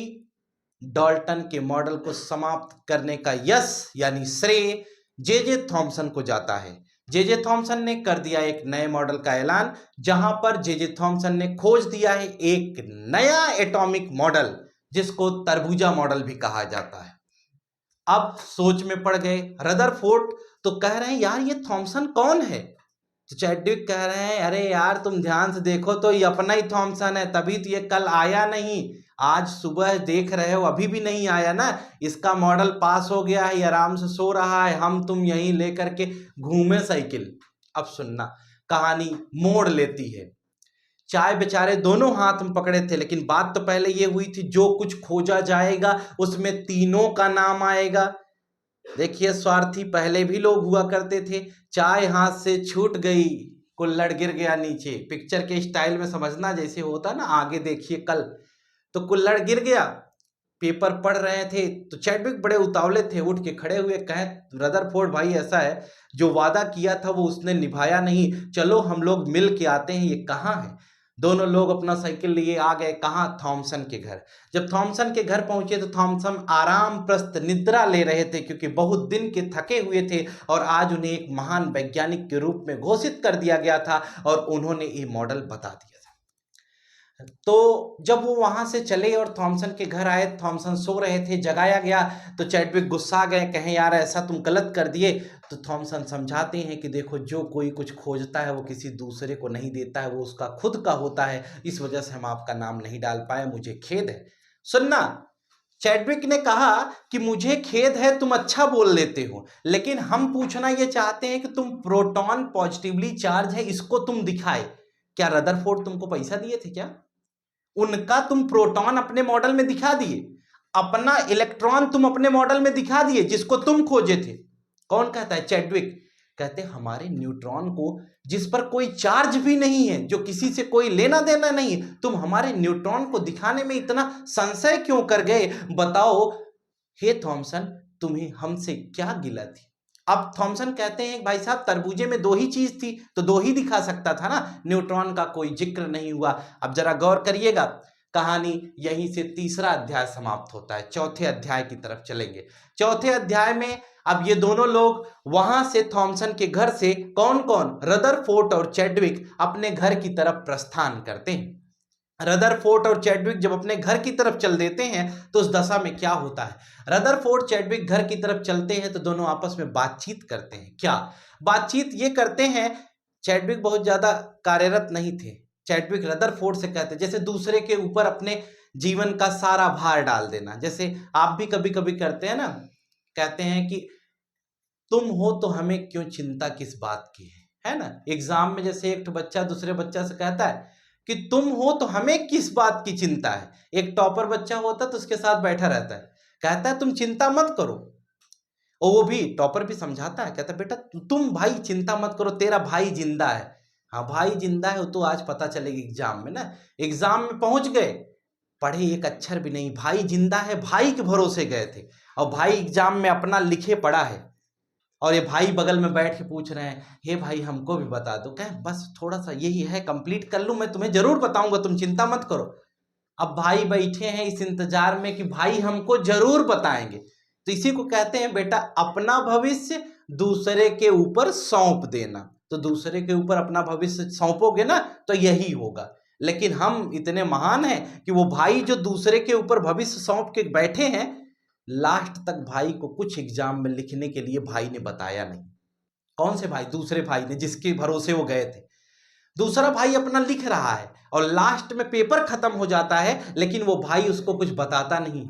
डाल्टन के मॉडल को समाप्त करने का यश यानी श्रेय जे थॉमसन को जाता है। जे थॉमसन ने कर दिया एक नए मॉडल का ऐलान, जहां पर जे थॉमसन ने खोज दिया है एक नया एटॉमिक मॉडल, जिसको तरबूजा मॉडल भी कहा जाता है। अब सोच में पड़ गए। रदरफोर्ड तो कह रहे हैं, यार ये थॉमसन कौन है? तो चैडविक कह रहे हैं, अरे यार तुम ध्यान से देखो तो ये अपना ही थॉमसन है, तभी तो ये कल आया नहीं। आज सुबह देख रहे हो अभी भी नहीं आया ना, इसका मॉडल पास हो गया है, आराम से सो रहा है, हम तुम यहीं लेकर के घूमे साइकिल। अब सुनना, कहानी मोड़ लेती है। चाय बेचारे दोनों हाथ में पकड़े थे, लेकिन बात तो पहले ये हुई थी, जो कुछ खोजा जाएगा उसमें तीनों का नाम आएगा। देखिए, स्वार्थी पहले भी लोग हुआ करते थे। चाय हाथ से छूट गई, कुल्हड़ गिर गया नीचे। पिक्चर के स्टाइल में समझना, जैसे होता ना, आगे देखिए कल, तो कुल्हड़ गिर गया। पेपर पढ़ रहे थे तो चैडविक बड़े उतावले थे, उठ के खड़े हुए, कहे, रदरफोर्ड भाई ऐसा है, जो वादा किया था वो उसने निभाया नहीं, चलो हम लोग मिल के आते हैं, ये कहाँ है? दोनों लोग अपना साइकिल लिए आ गए। कहाँ? थॉमसन के घर। जब थॉमसन के घर पहुंचे तो थॉमसन आराम प्रस्त निद्रा ले रहे थे, क्योंकि बहुत दिन के थके हुए थे और आज उन्हें एक महान वैज्ञानिक के रूप में घोषित कर दिया गया था और उन्होंने ये मॉडल बता दिया था। तो जब वो वहां से चले और थॉमसन के घर आए, थॉमसन सो रहे थे, जगाया गया तो चैडविक गुस्सा गए, कहें यार ऐसा तुम गलत कर दिए। तो थॉमसन समझाते हैं कि देखो, जो कोई कुछ खोजता है वो किसी दूसरे को नहीं देता है, वो उसका खुद का होता है, इस वजह से हम आपका नाम नहीं डाल पाए, मुझे खेद है। सुनना, चैडविक ने कहा कि मुझे खेद है, तुम अच्छा बोल लेते हो, लेकिन हम पूछना ये चाहते हैं कि तुम प्रोटॉन पॉजिटिवली चार्ज है, इसको तुम दिखाए। क्या रदरफोर्ड तुमको पैसा दिए थे क्या? उनका तुम प्रोटॉन अपने मॉडल में दिखा दिए, अपना इलेक्ट्रॉन तुम अपने मॉडल में दिखा दिए, जिसको तुम खोजे थे। कौन कहता है? चैडविक। कहते हमारे न्यूट्रॉन को, जिस पर कोई चार्ज भी नहीं है, जो किसी से कोई लेना देना नहीं, तुम हमारे न्यूट्रॉन को दिखाने में इतना संशय क्यों कर गए? बताओ हे थॉमसन, तुम्हें हमसे क्या गिला थी? अब थॉमसन कहते हैं, भाई साहब तरबूजे में दो ही चीज थी, तो दो ही दिखा सकता था ना, न्यूट्रॉन का कोई जिक्र नहीं हुआ। अब जरा गौर करिएगा, कहानी यहीं से तीसरा अध्याय समाप्त होता है। चौथे अध्याय की तरफ चलेंगे। चौथे अध्याय में अब ये दोनों लोग वहां से, थॉमसन के घर से, कौन कौन? रदरफोर्ड और चैडविक अपने घर की तरफ प्रस्थान करते हैं। रदरफोर्ड और चैडविक जब अपने घर की तरफ चल देते हैं तो उस दशा में क्या होता है? रदरफोर्ड चैडविक घर की तरफ चलते हैं तो दोनों आपस में बातचीत करते हैं। क्या बातचीत? ये करते हैं, चैडविक बहुत ज्यादा कार्यरत नहीं थे। चैडविक रदरफोर्ड से कहते, जैसे दूसरे के ऊपर अपने जीवन का सारा भार डाल देना। जैसे आप भी कभी कभी करते हैं ना, कहते हैं कि तुम हो तो हमें क्यों चिंता किस बात की है ना। एग्जाम में जैसे एक बच्चा दूसरे बच्चा से कहता है कि तुम हो तो हमें किस बात की चिंता है। एक टॉपर बच्चा होता तो उसके साथ बैठा रहता है, कहता है तुम चिंता मत करो, और वो भी टॉपर भी समझाता है, कहता है बेटा तुम भाई चिंता मत करो, तेरा भाई जिंदा है। हाँ भाई जिंदा है, वो तो आज पता चलेगी एग्जाम में ना। एग्जाम में पहुंच गए, पढ़े एक अक्षर भी नहीं, भाई जिंदा है, भाई के भरोसे गए थे, और भाई एग्जाम में अपना लिखे पड़ा है, और ये भाई बगल में बैठ के पूछ रहे हैं हे भाई हमको भी बता दो। कहे बस थोड़ा सा यही है, कंप्लीट कर लूं, मैं तुम्हें जरूर बताऊंगा, तुम चिंता मत करो। अब भाई बैठे हैं इस इंतजार में कि भाई हमको जरूर बताएंगे। तो इसी को कहते हैं बेटा अपना भविष्य दूसरे के ऊपर सौंप देना। तो दूसरे के ऊपर अपना भविष्य सौंपोगे ना तो यही होगा। लेकिन हम इतने महान हैं कि वो भाई जो दूसरे के ऊपर भविष्य सौंप के बैठे हैं, लास्ट तक भाई को कुछ एग्जाम में लिखने के लिए भाई ने बताया नहीं। कौन से भाई? दूसरे भाई ने, जिसके भरोसे वो गए थे। दूसरा भाई अपना लिख रहा है और लास्ट में पेपर खत्म हो जाता है, लेकिन वो भाई उसको कुछ बताता नहीं।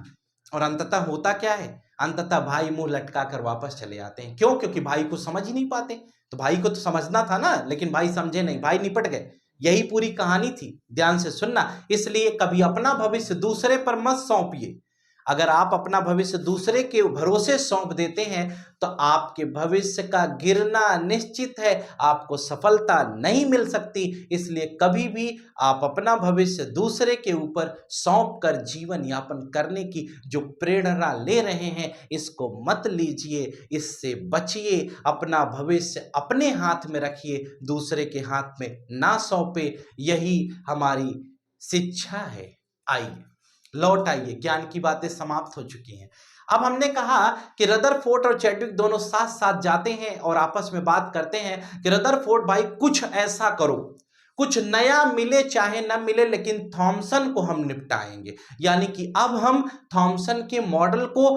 और अंततः होता क्या है? अंततः भाई मुंह लटका कर वापस चले आते हैं। क्यों? क्योंकि भाई को समझ ही नहीं पाते। तो भाई को तो समझना था ना, लेकिन भाई समझे नहीं, भाई निपट गए। यही पूरी कहानी थी, ध्यान से सुनना। इसलिए कभी अपना भविष्य दूसरे पर मत सौंपिए। अगर आप अपना भविष्य दूसरे के भरोसे सौंप देते हैं तो आपके भविष्य का गिरना निश्चित है, आपको सफलता नहीं मिल सकती। इसलिए कभी भी आप अपना भविष्य दूसरे के ऊपर सौंप कर जीवन यापन करने की जो प्रेरणा ले रहे हैं, इसको मत लीजिए, इससे बचिए। अपना भविष्य अपने हाथ में रखिए, दूसरे के हाथ में ना सौंपे। यही हमारी शिक्षा है। आइए लौट आइए, ज्ञान की बातें समाप्त हो चुकी हैं। अब हमने कहा कि रदरफोर्ड और चैडविक दोनों साथ साथ जाते हैं और आपस में बात करते हैं कि रदरफोर्ड भाई कुछ ऐसा करो, कुछ नया मिले चाहे ना मिले, लेकिन थॉमसन को हम निपटाएंगे। यानी कि अब हम थॉमसन के मॉडल को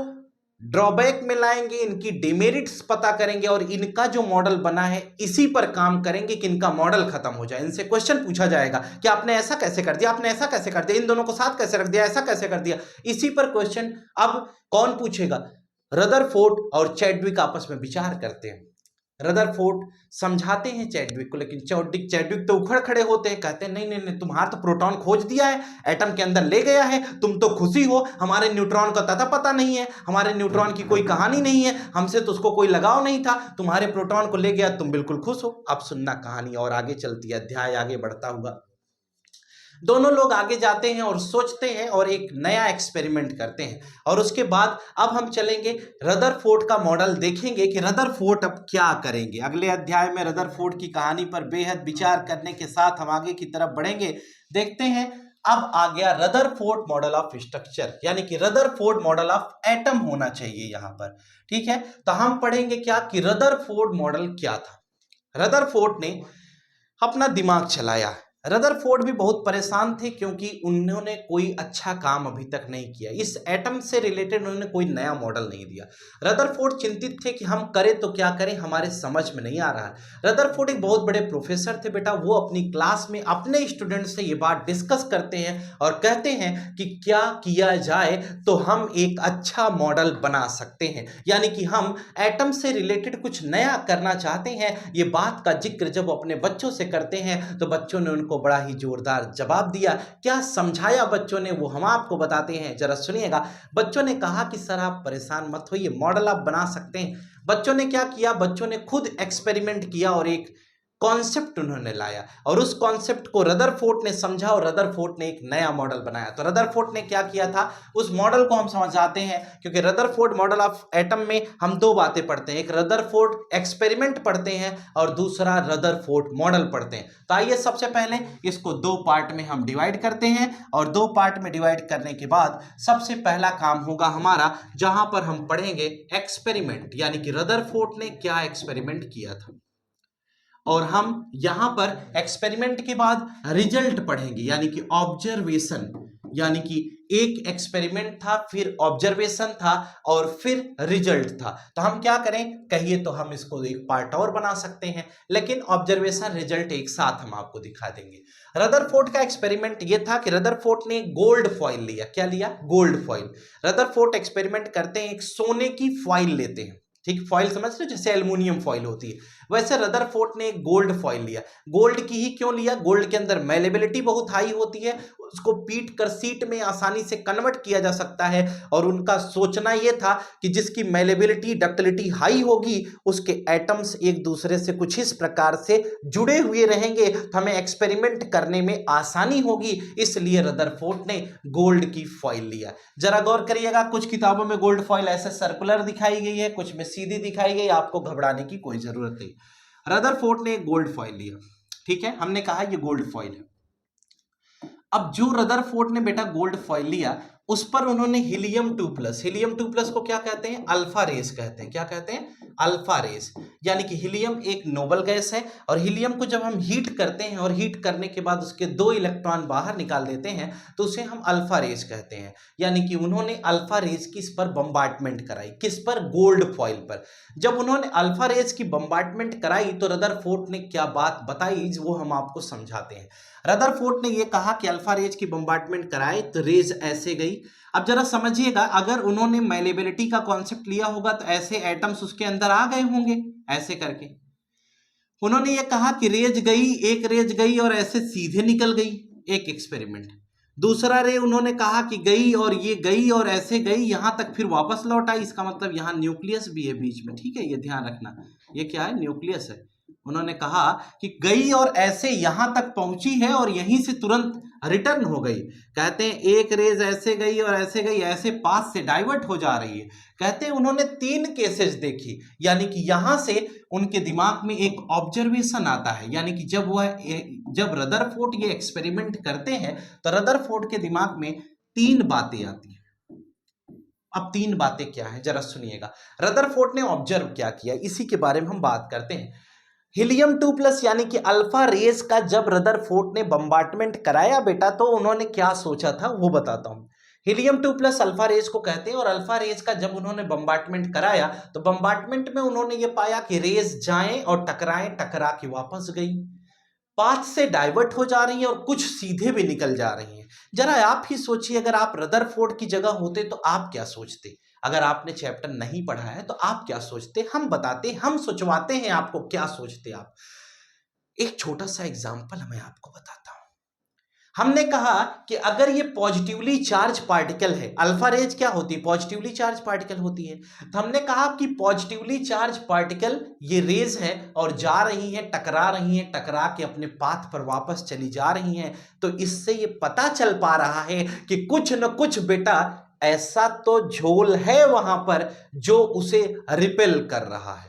ड्रॉबैक में लाएंगे, इनकी डिमेरिट्स पता करेंगे और इनका जो मॉडल बना है इसी पर काम करेंगे कि इनका मॉडल खत्म हो जाए। इनसे क्वेश्चन पूछा जाएगा कि आपने ऐसा कैसे कर दिया, आपने ऐसा कैसे कर दिया, इन दोनों को साथ कैसे रख दिया, ऐसा कैसे कर दिया। इसी पर क्वेश्चन अब कौन पूछेगा? रदरफोर्ड और चैडविक आपस में विचार करते हैं। रदरफोर्ड समझाते हैं चैडविक को, लेकिन चैडविक तो उखड़ खड़े होते हैं, कहते हैं नहीं नहीं नहीं, तुम्हारा तो प्रोटॉन खोज दिया है, एटम के अंदर ले गया है, तुम तो खुशी हो, हमारे न्यूट्रॉन का तथा पता नहीं है, हमारे न्यूट्रॉन की कोई कहानी नहीं है, हमसे तो उसको कोई लगाव नहीं था, तुम्हारे प्रोटॉन को ले गया, तुम बिल्कुल खुश हो। अब सुनना कहानी और आगे चलती है, अध्याय आगे बढ़ता हुआ। दोनों लोग आगे जाते हैं और सोचते हैं और एक नया एक्सपेरिमेंट करते हैं। और उसके बाद अब हम चलेंगे रदरफोर्ड का मॉडल, देखेंगे कि रदरफोर्ड अब क्या करेंगे। अगले अध्याय में रदरफोर्ड की कहानी पर बेहद विचार करने के साथ हम आगे की तरफ बढ़ेंगे। देखते हैं अब आ गया रदरफोर्ड मॉडल ऑफ स्ट्रक्चर, यानी कि रदरफोर्ड मॉडल ऑफ एटम होना चाहिए यहां पर। ठीक है, तो हम पढ़ेंगे क्या कि रदरफोर्ड मॉडल क्या था। रदरफोर्ड ने अपना दिमाग चलाया। रदरफोर्ड भी बहुत परेशान थे क्योंकि उन्होंने कोई अच्छा काम अभी तक नहीं किया, इस एटम से रिलेटेड उन्होंने कोई नया मॉडल नहीं दिया। रदरफोर्ड चिंतित थे कि हम करें तो क्या करें, हमारे समझ में नहीं आ रहा। रदरफोर्ड एक बहुत बड़े प्रोफेसर थे बेटा, वो अपनी क्लास में अपने स्टूडेंट से ये बात डिस्कस करते हैं और कहते हैं कि क्या किया जाए तो हम एक अच्छा मॉडल बना सकते हैं, यानी कि हम एटम से रिलेटेड कुछ नया करना चाहते हैं। ये बात का जिक्र जब अपने बच्चों से करते हैं तो बच्चों ने को बड़ा ही जोरदार जवाब दिया। क्या समझाया बच्चों ने वो हम आपको बताते हैं, जरा सुनिएगा। बच्चों ने कहा कि सर आप परेशान मत होइए, मॉडल आप बना सकते हैं। बच्चों ने क्या किया? बच्चों ने खुद एक्सपेरिमेंट किया और एक कॉन्सेप्ट उन्होंने लाया और उस कॉन्सेप्ट को रदरफोर्ड ने समझा और रदरफोर्ड ने एक नया मॉडल बनाया। तो रदरफोर्ड ने क्या किया था, उस मॉडल को हम समझाते हैं, क्योंकि रदरफोर्ड मॉडल ऑफ एटम में हम दो बातें पढ़ते हैं, एक रदरफोर्ड एक्सपेरिमेंट पढ़ते हैं और दूसरा रदरफोर्ड मॉडल पढ़ते हैं। तो आइए सबसे पहले इसको दो पार्ट में हम डिवाइड करते हैं और दो पार्ट में डिवाइड करने के बाद सबसे पहला काम होगा हमारा, जहां पर हम पढ़ेंगे एक्सपेरिमेंट, यानी कि रदरफोर्ड ने क्या एक्सपेरिमेंट किया था, और हम यहां पर एक्सपेरिमेंट के बाद रिजल्ट पढ़ेंगे, यानी कि ऑब्जर्वेशन, यानी कि एक एक्सपेरिमेंट था, फिर ऑब्जर्वेशन था और फिर रिजल्ट था। तो हम क्या करें, कहिए तो हम इसको एक पार्ट और बना सकते हैं, लेकिन ऑब्जर्वेशन रिजल्ट एक साथ हम आपको दिखा देंगे। रदरफोर्ड का एक्सपेरिमेंट ये था कि रदरफोर्ड ने गोल्ड फॉइल लिया। क्या लिया? Gold foil. रदरफोर्ड एक्सपेरिमेंट करते हैं, एक सोने की फॉइल लेते हैं, ठीक, फॉइल समझ लो जैसे एल्युमिनियम फॉइल होती है, वैसे रदरफोर्ड ने एक गोल्ड फॉइल लिया। गोल्ड की ही क्यों लिया? गोल्ड के अंदर मेलेबिलिटी बहुत हाई होती है, उसको पीट कर सीट में आसानी से कन्वर्ट किया जा सकता है, और उनका सोचना यह था कि जिसकी मेलेबिलिटी डक्टिलिटी हाई होगी उसके एटम्स एक दूसरे से कुछ इस प्रकार से जुड़े हुए रहेंगे तो हमें एक्सपेरिमेंट करने में आसानी होगी, इसलिए रदरफोर्ड ने गोल्ड की फॉइल लिया। जरा गौर करिएगा, कुछ किताबों में गोल्ड फॉइल ऐसे सर्कुलर दिखाई गई है, कुछ में सीधी दिखाई गई, आपको घबराने की कोई जरूरत नहीं। रदरफोर्ड ने गोल्ड फॉइल लिया, ठीक है, हमने कहा ये गोल्ड फॉइल है। अब जो रदरफोर्ड ने बेटा गोल्ड फॉइल लिया, उस पर उन्होंने हीलियम 2+, हीलियम 2+ को क्या कहते हैं? अल्फा रेस कहते हैं। क्या कहते हैं? Alpha rays. यानी कि हीलियम एक नोबल गैस है, और हीलियम को जब हम हीट करते हैं और हीट करने के बाद उसके 2 इलेक्ट्रॉन बाहर निकाल देते हैं तो उसे हम अल्फा रेस कहते हैं। यानी कि उन्होंने अल्फा रेस की इस पर बम्बार्टमेंट कराई, किस पर? गोल्ड फॉइल पर। जब उन्होंने अल्फा रेस की बम्बार्टमेंट कराई तो रदरफोर्ड ने क्या बात बताई वो हम आपको समझाते हैं। रदरफोर्ड ने यह कहा कि अल्फा रेज की बम्बार्टमेंट कराए तो रेज ऐसे गई। अब जरा समझिएगा, अगर उन्होंने मेलेबिलिटी का कॉन्सेप्ट लिया होगा तो ऐसे एटम्स उसके अंदर आ गए होंगे, ऐसे करके। उन्होंने ये कहा कि रेज गई, एक रेज गई और ऐसे सीधे निकल गई, एक एक्सपेरिमेंट। दूसरा रे उन्होंने कहा कि गई और ये गई और ऐसे गई, यहां तक फिर वापस लौट आई, इसका मतलब यहां न्यूक्लियस भी है बीच में, ठीक है, ये ध्यान रखना, ये क्या है? न्यूक्लियस है। उन्होंने कहा कि गई और ऐसे यहां तक पहुंची है और यहीं से तुरंत रिटर्न हो गई। कहते हैं एक रेज ऐसे गई और ऐसे गई, ऐसे पास से डाइवर्ट हो जा रही है। कहते हैं उन्होंने 3 केसेस देखी, यानी कि यहां से उनके दिमाग में एक ऑब्जर्वेशन आता है, यानी कि जब रदरफोर्ड ये एक्सपेरिमेंट करते हैं तो रदरफोर्ड के दिमाग में 3 बातें आती हैं। अब 3 बातें क्या है जरा सुनिएगा। रदरफोर्ड ने ऑब्जर्व क्या किया, इसी के बारे में हम बात करते हैं। हीलियम 2+ यानी कि अल्फा रेस का जब रदरफोर्ड ने बम्बार्टमेंट कराया बेटा, तो उन्होंने क्या सोचा था वो बताता हूं। हीलियम 2+ अल्फा रेस को कहते हैं, और अल्फा रेस का जब उन्होंने बम्बार्टमेंट कराया तो बम्बार्टमेंट में उन्होंने ये पाया कि रेस जाएं और टकराएं, टकरा के वापस गई, पाथ से डाइवर्ट हो जा रही है और कुछ सीधे भी निकल जा रही हैं। जरा आप ही सोचिए, अगर आप रदरफोर्ड की जगह होते तो आप क्या सोचते? अगर आपने चैप्टर नहीं पढ़ा है तो आप क्या सोचते? हम बताते, हम सोचवाते हैं आपको, क्या सोचते आप। एक छोटा सा एग्जांपल मैं आपको बताता हूं। हमने कहा कि अगर ये पॉजिटिवली चार्ज पार्टिकल है, अल्फा रेज क्या होती है? पॉजिटिवली चार्ज पार्टिकल होती है। तो हमने कहा कि पॉजिटिवली चार्ज पार्टिकल ये रेज है और जा रही है, टकरा रही है, टकरा के अपने पाथ पर वापस चली जा रही हैं, तो इससे ये पता चल पा रहा है कि कुछ न कुछ बेटा ऐसा तो झोल है वहां पर जो उसे रिपेल कर रहा है।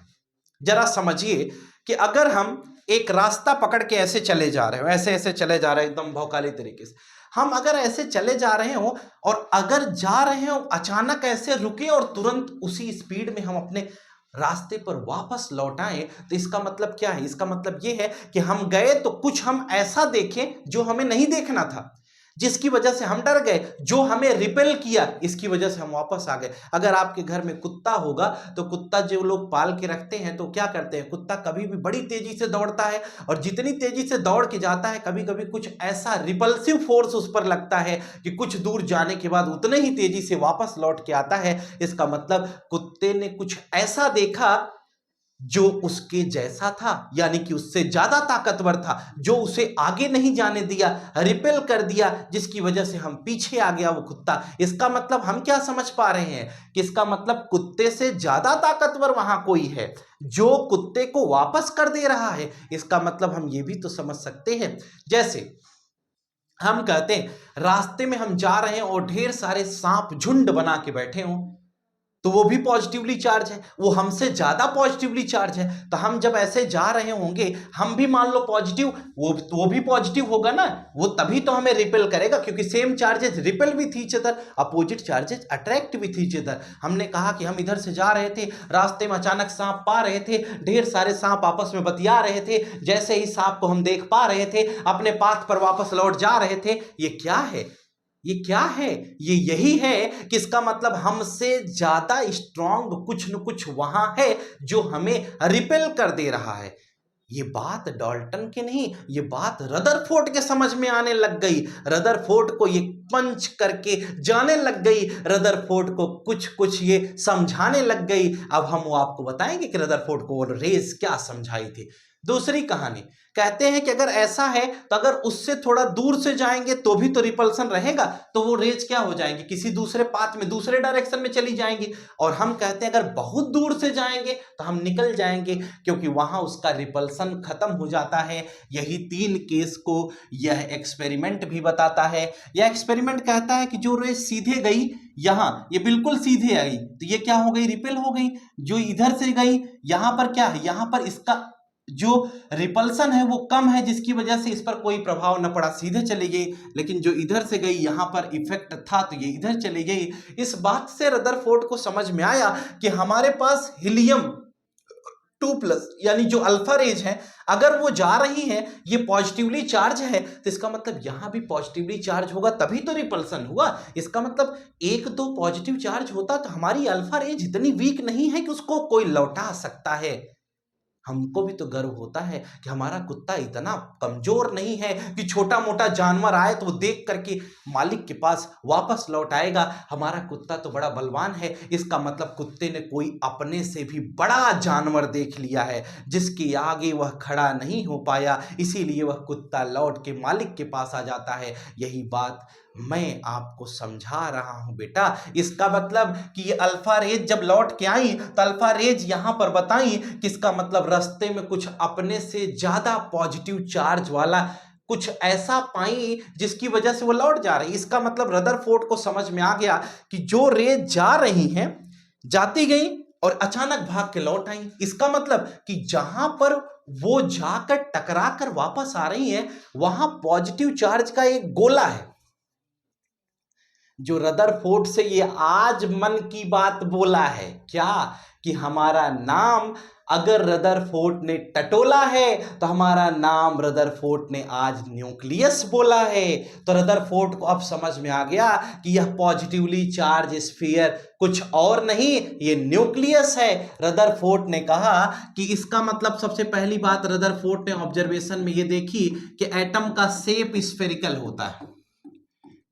जरा समझिए कि अगर हम एक रास्ता पकड़ के ऐसे चले जा रहे हो, ऐसे ऐसे चले जा रहे हैं एकदम भौकाली तरीके से, हम अगर ऐसे चले जा रहे हो और अगर जा रहे हो अचानक ऐसे रुके और तुरंत उसी स्पीड में हम अपने रास्ते पर वापस लौट आए, तो इसका मतलब क्या है? इसका मतलब यह है कि हम गए तो कुछ हम ऐसा देखें जो हमें नहीं देखना था, जिसकी वजह से हम डर गए, जो हमें रिपेल किया इसकी वजह से हम वापस आ गए। अगर आपके घर में कुत्ता होगा तो कुत्ता जो लोग पाल के रखते हैं तो क्या करते हैं, कुत्ता कभी भी बड़ी तेजी से दौड़ता है, और जितनी तेजी से दौड़ के जाता है कभी कभी कुछ ऐसा रिपल्सिव फोर्स उस पर लगता है कि कुछ दूर जाने के बाद उतने ही तेजी से वापस लौट के आता है। इसका मतलब कुत्ते ने कुछ ऐसा देखा जो उसके जैसा था, यानी कि उससे ज्यादा ताकतवर था, जो उसे आगे नहीं जाने दिया, रिपेल कर दिया, जिसकी वजह से हम पीछे आ गया वो कुत्ता। इसका मतलब हम क्या समझ पा रहे हैं कि इसका मतलब कुत्ते से ज्यादा ताकतवर वहां कोई है जो कुत्ते को वापस कर दे रहा है। इसका मतलब हम ये भी तो समझ सकते हैं, जैसे हम कहते हैं रास्ते में हम जा रहे हैं और ढेर सारे सांप झुंड बना के बैठे हों, तो वो भी पॉजिटिवली चार्ज है, वो हमसे ज्यादा पॉजिटिवली चार्ज है। तो हम जब ऐसे जा रहे होंगे, हम भी मान लो पॉजिटिव, वो भी पॉजिटिव होगा ना, वो तभी तो हमें रिपेल करेगा, क्योंकि same charges repel with each other, opposite charges attract with each other. हमने कहा कि हम इधर से जा रहे थे, रास्ते में अचानक सांप पा रहे थे, ढेर सारे सांप आपस में बतिया रहे थे, जैसे ही सांप को हम देख पा रहे थे अपने पाथ पर वापस लौट जा रहे थे। ये क्या है? ये क्या है? ये यही है कि इसका मतलब हमसे ज्यादा स्ट्रांग कुछ न कुछ वहां है जो हमें रिपेल कर दे रहा है। ये बात डाल्टन की नहीं, ये बात रदरफोर्ड के समझ में आने लग गई। रदरफोर्ड को ये पंच करके जाने लग गई, रदरफोर्ड को कुछ कुछ ये समझाने लग गई। अब हम वो आपको बताएंगे कि रदरफोर्ड को रेस क्या समझाई थी। दूसरी कहानी कहते हैं कि अगर ऐसा है तो अगर उससे थोड़ा दूर से जाएंगे तो भी तो रिपल्सन रहेगा, तो वो रेज क्या हो जाएंगी, किसी दूसरे पाथ में दूसरे डायरेक्शन में चली जाएंगी। और हम कहते हैं अगर बहुत दूर से जाएंगे तो हम निकल जाएंगे, क्योंकि वहां उसका रिपल्सन खत्म हो जाता है। यही तीन केस को यह एक्सपेरिमेंट भी बताता है। यह एक्सपेरिमेंट कहता है कि जो रेज सीधे गई यहां, ये बिल्कुल सीधे आई तो ये क्या हो गई, रिपेल हो गई। जो इधर से गई यहां पर क्या है, यहां पर इसका जो रिपल्सन है वो कम है, जिसकी वजह से इस पर कोई प्रभाव न पड़ा, सीधे चली गई। लेकिन जो इधर से गई यहां पर इफेक्ट था तो ये इधर चली गई। इस बात से रदरफोर्ड को समझ में आया कि हमारे पास हीलियम 2+ यानी जो अल्फा रेज है, अगर वो जा रही है, ये पॉजिटिवली चार्ज है, तो इसका मतलब यहां भी पॉजिटिवली चार्ज होगा, तभी तो रिपल्सन हुआ। इसका मतलब एक तो पॉजिटिव चार्ज होता तो हमारी अल्फा रेज इतनी वीक नहीं है कि उसको कोई लौटा सकता है। हमको भी तो गर्व होता है कि हमारा कुत्ता इतना कमजोर नहीं है कि छोटा मोटा जानवर आए तो वो देख करके मालिक के पास वापस लौट आएगा। हमारा कुत्ता तो बड़ा बलवान है। इसका मतलब कुत्ते ने कोई अपने से भी बड़ा जानवर देख लिया है जिसके आगे वह खड़ा नहीं हो पाया, इसीलिए वह कुत्ता लौट के मालिक के पास आ जाता है। यही बात मैं आपको समझा रहा हूं बेटा। इसका मतलब कि ये अल्फा रेज जब लौट के आई तो अल्फा रेज यहां पर बताई कि इसका मतलब रास्ते में कुछ अपने से ज्यादा पॉजिटिव चार्ज वाला कुछ ऐसा पाई जिसकी वजह से वो लौट जा रही। इसका मतलब रदरफोर्ड को समझ में आ गया कि जो रेज जा रही हैं, जाती गई और अचानक भाग के लौट आई। इसका मतलब कि जहां पर वो जाकर टकरा कर वापस आ रही है वहां पॉजिटिव चार्ज का एक गोला है। जो रदरफोर्ड से ये आज मन की बात बोला है क्या, कि हमारा नाम अगर रदरफोर्ड ने टटोला है तो हमारा नाम रदरफोर्ड ने आज न्यूक्लियस बोला है। तो रदरफोर्ड को अब समझ में आ गया कि यह पॉजिटिवली चार्ज स्फीयर कुछ और नहीं, ये न्यूक्लियस है। रदरफोर्ड ने कहा कि इसका मतलब सबसे पहली बात रदरफोर्ड ने ऑब्जर्वेशन में ये देखी कि एटम का शेप स्फेरिकल होता है।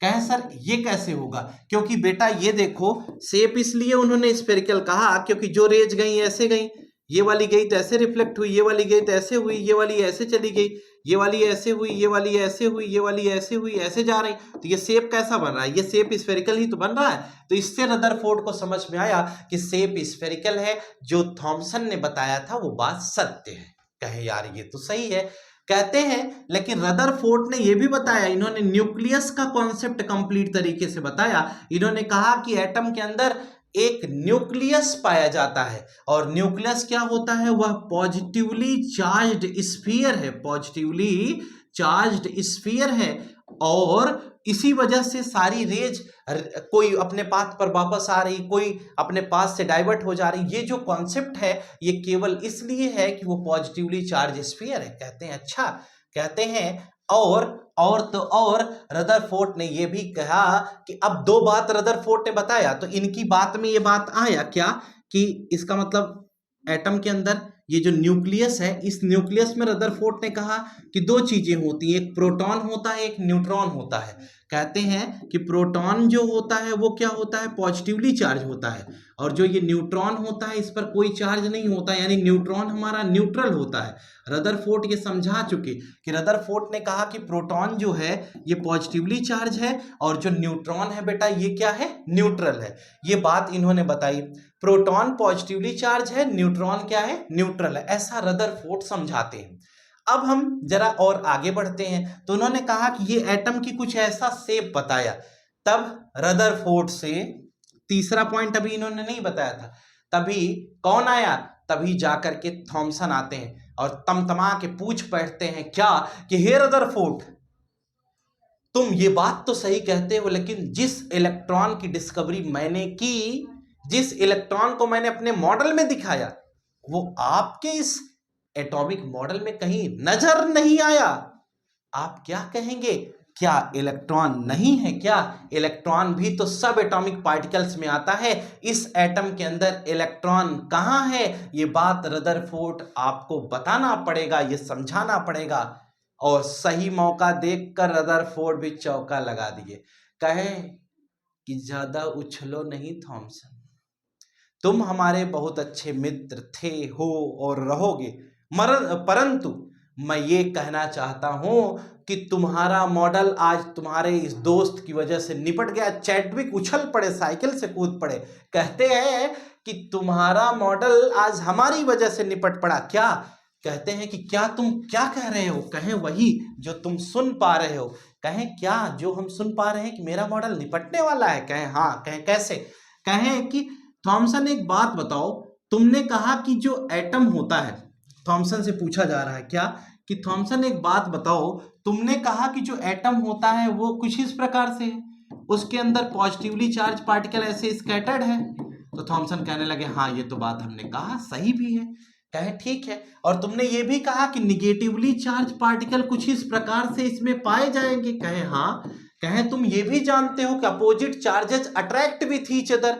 कहें सर ये कैसे होगा, क्योंकि बेटा ये देखो शेप इसलिए उन्होंने स्फेरिकल कहा क्योंकि जो रेज गई ऐसे गई, ये वाली गई तो ऐसे रिफ्लेक्ट हुई, ये वाली गई तो ऐसे हुई, ये वाली ऐसे चली गई, ये वाली ऐसे हुई, ये वाली ऐसे हुई, ये वाली ऐसे हुई, ऐसे जा रही। तो ये शेप कैसा बन रहा है, ये शेप स्फेरिकल ही तो बन रहा है। तो इससे रदरफोर्ड को समझ में आया कि शेप स्फेरिकल है, जो थॉमसन ने बताया था वो बात सत्य है। कहे यार ये तो सही है, कहते हैं। लेकिन रदरफोर्ड ने यह भी बताया, इन्होंने न्यूक्लियस का कॉन्सेप्ट कंप्लीट तरीके से बताया। इन्होंने कहा कि एटम के अंदर एक न्यूक्लियस पाया जाता है और न्यूक्लियस क्या होता है, वह पॉजिटिवली चार्ज्ड स्फीयर है, पॉजिटिवली चार्ज्ड स्फीयर है। और इसी वजह से सारी रेज कोई अपने पाथ पर वापस आ रही, कोई अपने पास से डाइवर्ट हो जा रही। ये जो कॉन्सेप्ट है ये केवल इसलिए है कि वो पॉजिटिवली चार्ज स्फीयर है। कहते हैं अच्छा, कहते हैं और रदरफोर्ड ने ये भी कहा कि अब दो बात रदरफोर्ड ने बताया तो इनकी बात में ये बात आया क्या कि इसका मतलब एटम के अंदर ये जो न्यूक्लियस है, इस न्यूक्लियस में रदरफोर्ड ने कहा कि दो चीजें होती हैं, एक प्रोटॉन होता है, एक न्यूट्रॉन होता है। कहते हैं कि प्रोटॉन जो होता है वो क्या होता है, पॉजिटिवली चार्ज होता है, और जो ये न्यूट्रॉन होता है इस पर कोई चार्ज नहीं होता, यानी न्यूट्रॉन हमारा न्यूट्रल होता है। रदरफोर्ड ये समझा चुके कि रदरफोर्ड ने कहा कि प्रोटॉन जो है ये पॉजिटिवली चार्ज है और जो न्यूट्रॉन है बेटा ये क्या है, न्यूट्रल है। ये बात इन्होंने बताई, प्रोटॉन पॉजिटिवली चार्ज है, न्यूट्रॉन क्या है, न्यूट्रल है, ऐसा रदरफोर्ड समझाते हैं। अब हम जरा और आगे बढ़ते हैं तो उन्होंने कहा कि ये एटम की कुछ ऐसा शेप बताया। तब रदरफोर्ड से तीसरा पॉइंट अभी इन्होंने नहीं बताया था, तभी कौन आया, तभी जाकर के थॉमसन आते हैं और तमतमा के पूछ बैठते हैं क्या कि हे रदरफोर्ड, तुम ये बात तो सही कहते हो लेकिन जिस इलेक्ट्रॉन की डिस्कवरी मैंने की, जिस इलेक्ट्रॉन को मैंने अपने मॉडल में दिखाया, वो आपके इस एटॉमिक मॉडल में कहीं नजर नहीं आया। आप क्या कहेंगे क्या इलेक्ट्रॉन नहीं है? क्या इलेक्ट्रॉन भी तो सब एटॉमिक पार्टिकल्स में आता है। इस एटम के अंदर इलेक्ट्रॉन कहाँ है? ये बात रदरफोर्ड आपको बताना पड़ेगा, ये समझाना पड़ेगा। और सही मौका देखकर रदरफोर्ड भी चौका लगा दिए, कहे कि ज्यादा उछलो नहीं थॉमसन, तुम हमारे बहुत अच्छे मित्र थे, हो और रहोगे, परंतु मैं ये कहना चाहता हूं कि तुम्हारा मॉडल आज तुम्हारे इस दोस्त की वजह से निपट गया। चैडविक उछल पड़े, साइकिल से कूद पड़े, कहते हैं कि तुम्हारा मॉडल आज हमारी वजह से निपट पड़ा। क्या कहते हैं कि क्या तुम क्या कह रहे हो? कहें वही जो तुम सुन पा रहे हो। कहें क्या जो हम सुन पा रहे हैं कि मेरा मॉडल निपटने वाला है? कहें हाँ। कहें कैसे? कहें कि थॉमसन एक बात बताओ, तुमने कहा कि जो एटम होता है, थॉमसन से पूछा जा रहा है क्या कि थॉमसन एक बात बताओ, तुमने कहा कि जो एटम होता है वो कुछ इस प्रकार से है, उसके अंदर पॉजिटिवली चार्ज पार्टिकल ऐसे स्कैटर्ड है। तो थॉमसन कहने लगे हाँ ये तो बात हमने कहा सही भी है। कहे ठीक है, और तुमने ये भी कहा कि निगेटिवली चार्ज पार्टिकल कुछ इस प्रकार से इसमें पाए जाएंगे। कहे हाँ। कहे तुम ये भी जानते हो कि opposite charges attract with each other.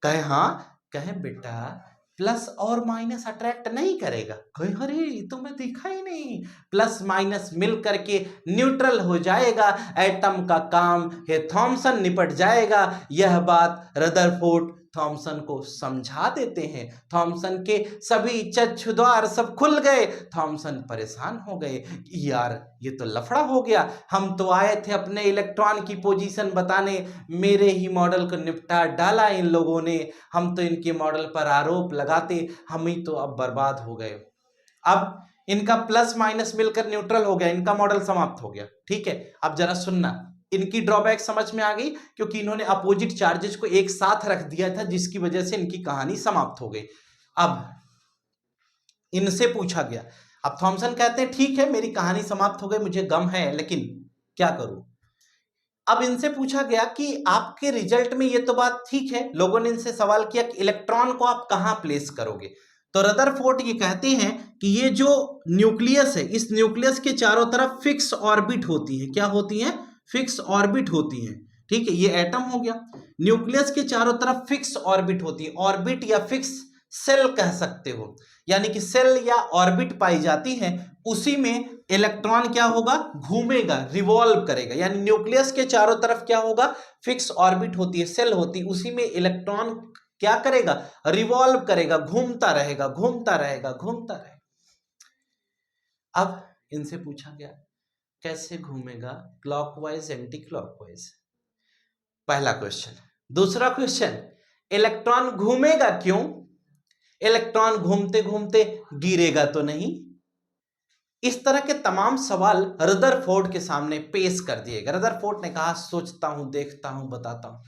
कहे हाँ। कहे बेटा प्लस और माइनस अट्रैक्ट नहीं करेगा। कहे अरे तो मैं देखा ही नहीं, प्लस माइनस मिल करके न्यूट्रल हो जाएगा, एटम का काम है थॉमसन निपट जाएगा। यह बात रदरफोर्ड थॉमसन को समझा देते हैं। थॉमसन के सभी चक्षुद्वार सब खुल गए। थॉमसन परेशान हो गए, यार ये तो लफड़ा हो गया, हम तो आए थे अपने इलेक्ट्रॉन की पोजीशन बताने, मेरे ही मॉडल को निपटा डाला इन लोगों ने, हम तो इनके मॉडल पर आरोप लगाते, हम ही तो अब बर्बाद हो गए। अब इनका प्लस माइनस मिलकर न्यूट्रल हो गया, इनका मॉडल समाप्त हो गया। ठीक है, अब जरा सुनना, इनकी ड्रॉबैक समझ में आ गई, क्योंकि इन्होंने अपोजिट चार्जेस को एक साथ रख दिया था, जिसकी वजह से इनकी कहानी समाप्त हो गई। अब इनसे पूछा गया, अब थॉमसन कहते हैं ठीक है मेरी कहानी समाप्त हो गई, मुझे गम है, लेकिन क्या करूं। अब इनसे पूछा गया कि आपके रिजल्ट में ये तो बात ठीक है, लोगों ने इनसे सवाल किया कि इलेक्ट्रॉन को आप कहां प्लेस करोगे। तो रदरफोर्ड ये कहते हैं कि ये जो न्यूक्लियस है, इस न्यूक्लियस के चारों तरफ फिक्स ऑर्बिट होती है। क्या होती है? फिक्स ऑर्बिट होती है। ठीक है, ये एटम हो गया, न्यूक्लियस के चारों तरफ फिक्स ऑर्बिट होती है। ऑर्बिट या फिक्स सेल कह सकते हो, यानी कि सेल या ऑर्बिट पाई जाती है, उसी में इलेक्ट्रॉन क्या होगा? घूमेगा, रिवॉल्व करेगा। यानी न्यूक्लियस के चारों तरफ क्या होगा? फिक्स ऑर्बिट होती है, सेल होती है, उसी में इलेक्ट्रॉन क्या करेगा? रिवॉल्व करेगा, घूमता रहेगा, घूमता रहेगा, घूमता रहेगा। अब इनसे पूछा गया कैसे घूमेगा? क्लॉकवाइज, एंटी क्लॉकवाइज, पहला क्वेश्चन। दूसरा क्वेश्चन, इलेक्ट्रॉन घूमेगा क्यों? इलेक्ट्रॉन घूमते घूमते गिरेगा तो नहीं? इस तरह के तमाम सवाल रदरफोर्ड के सामने पेश कर दिए गए। रदरफोर्ड ने कहा सोचता हूं, देखता हूं, बताता हूं,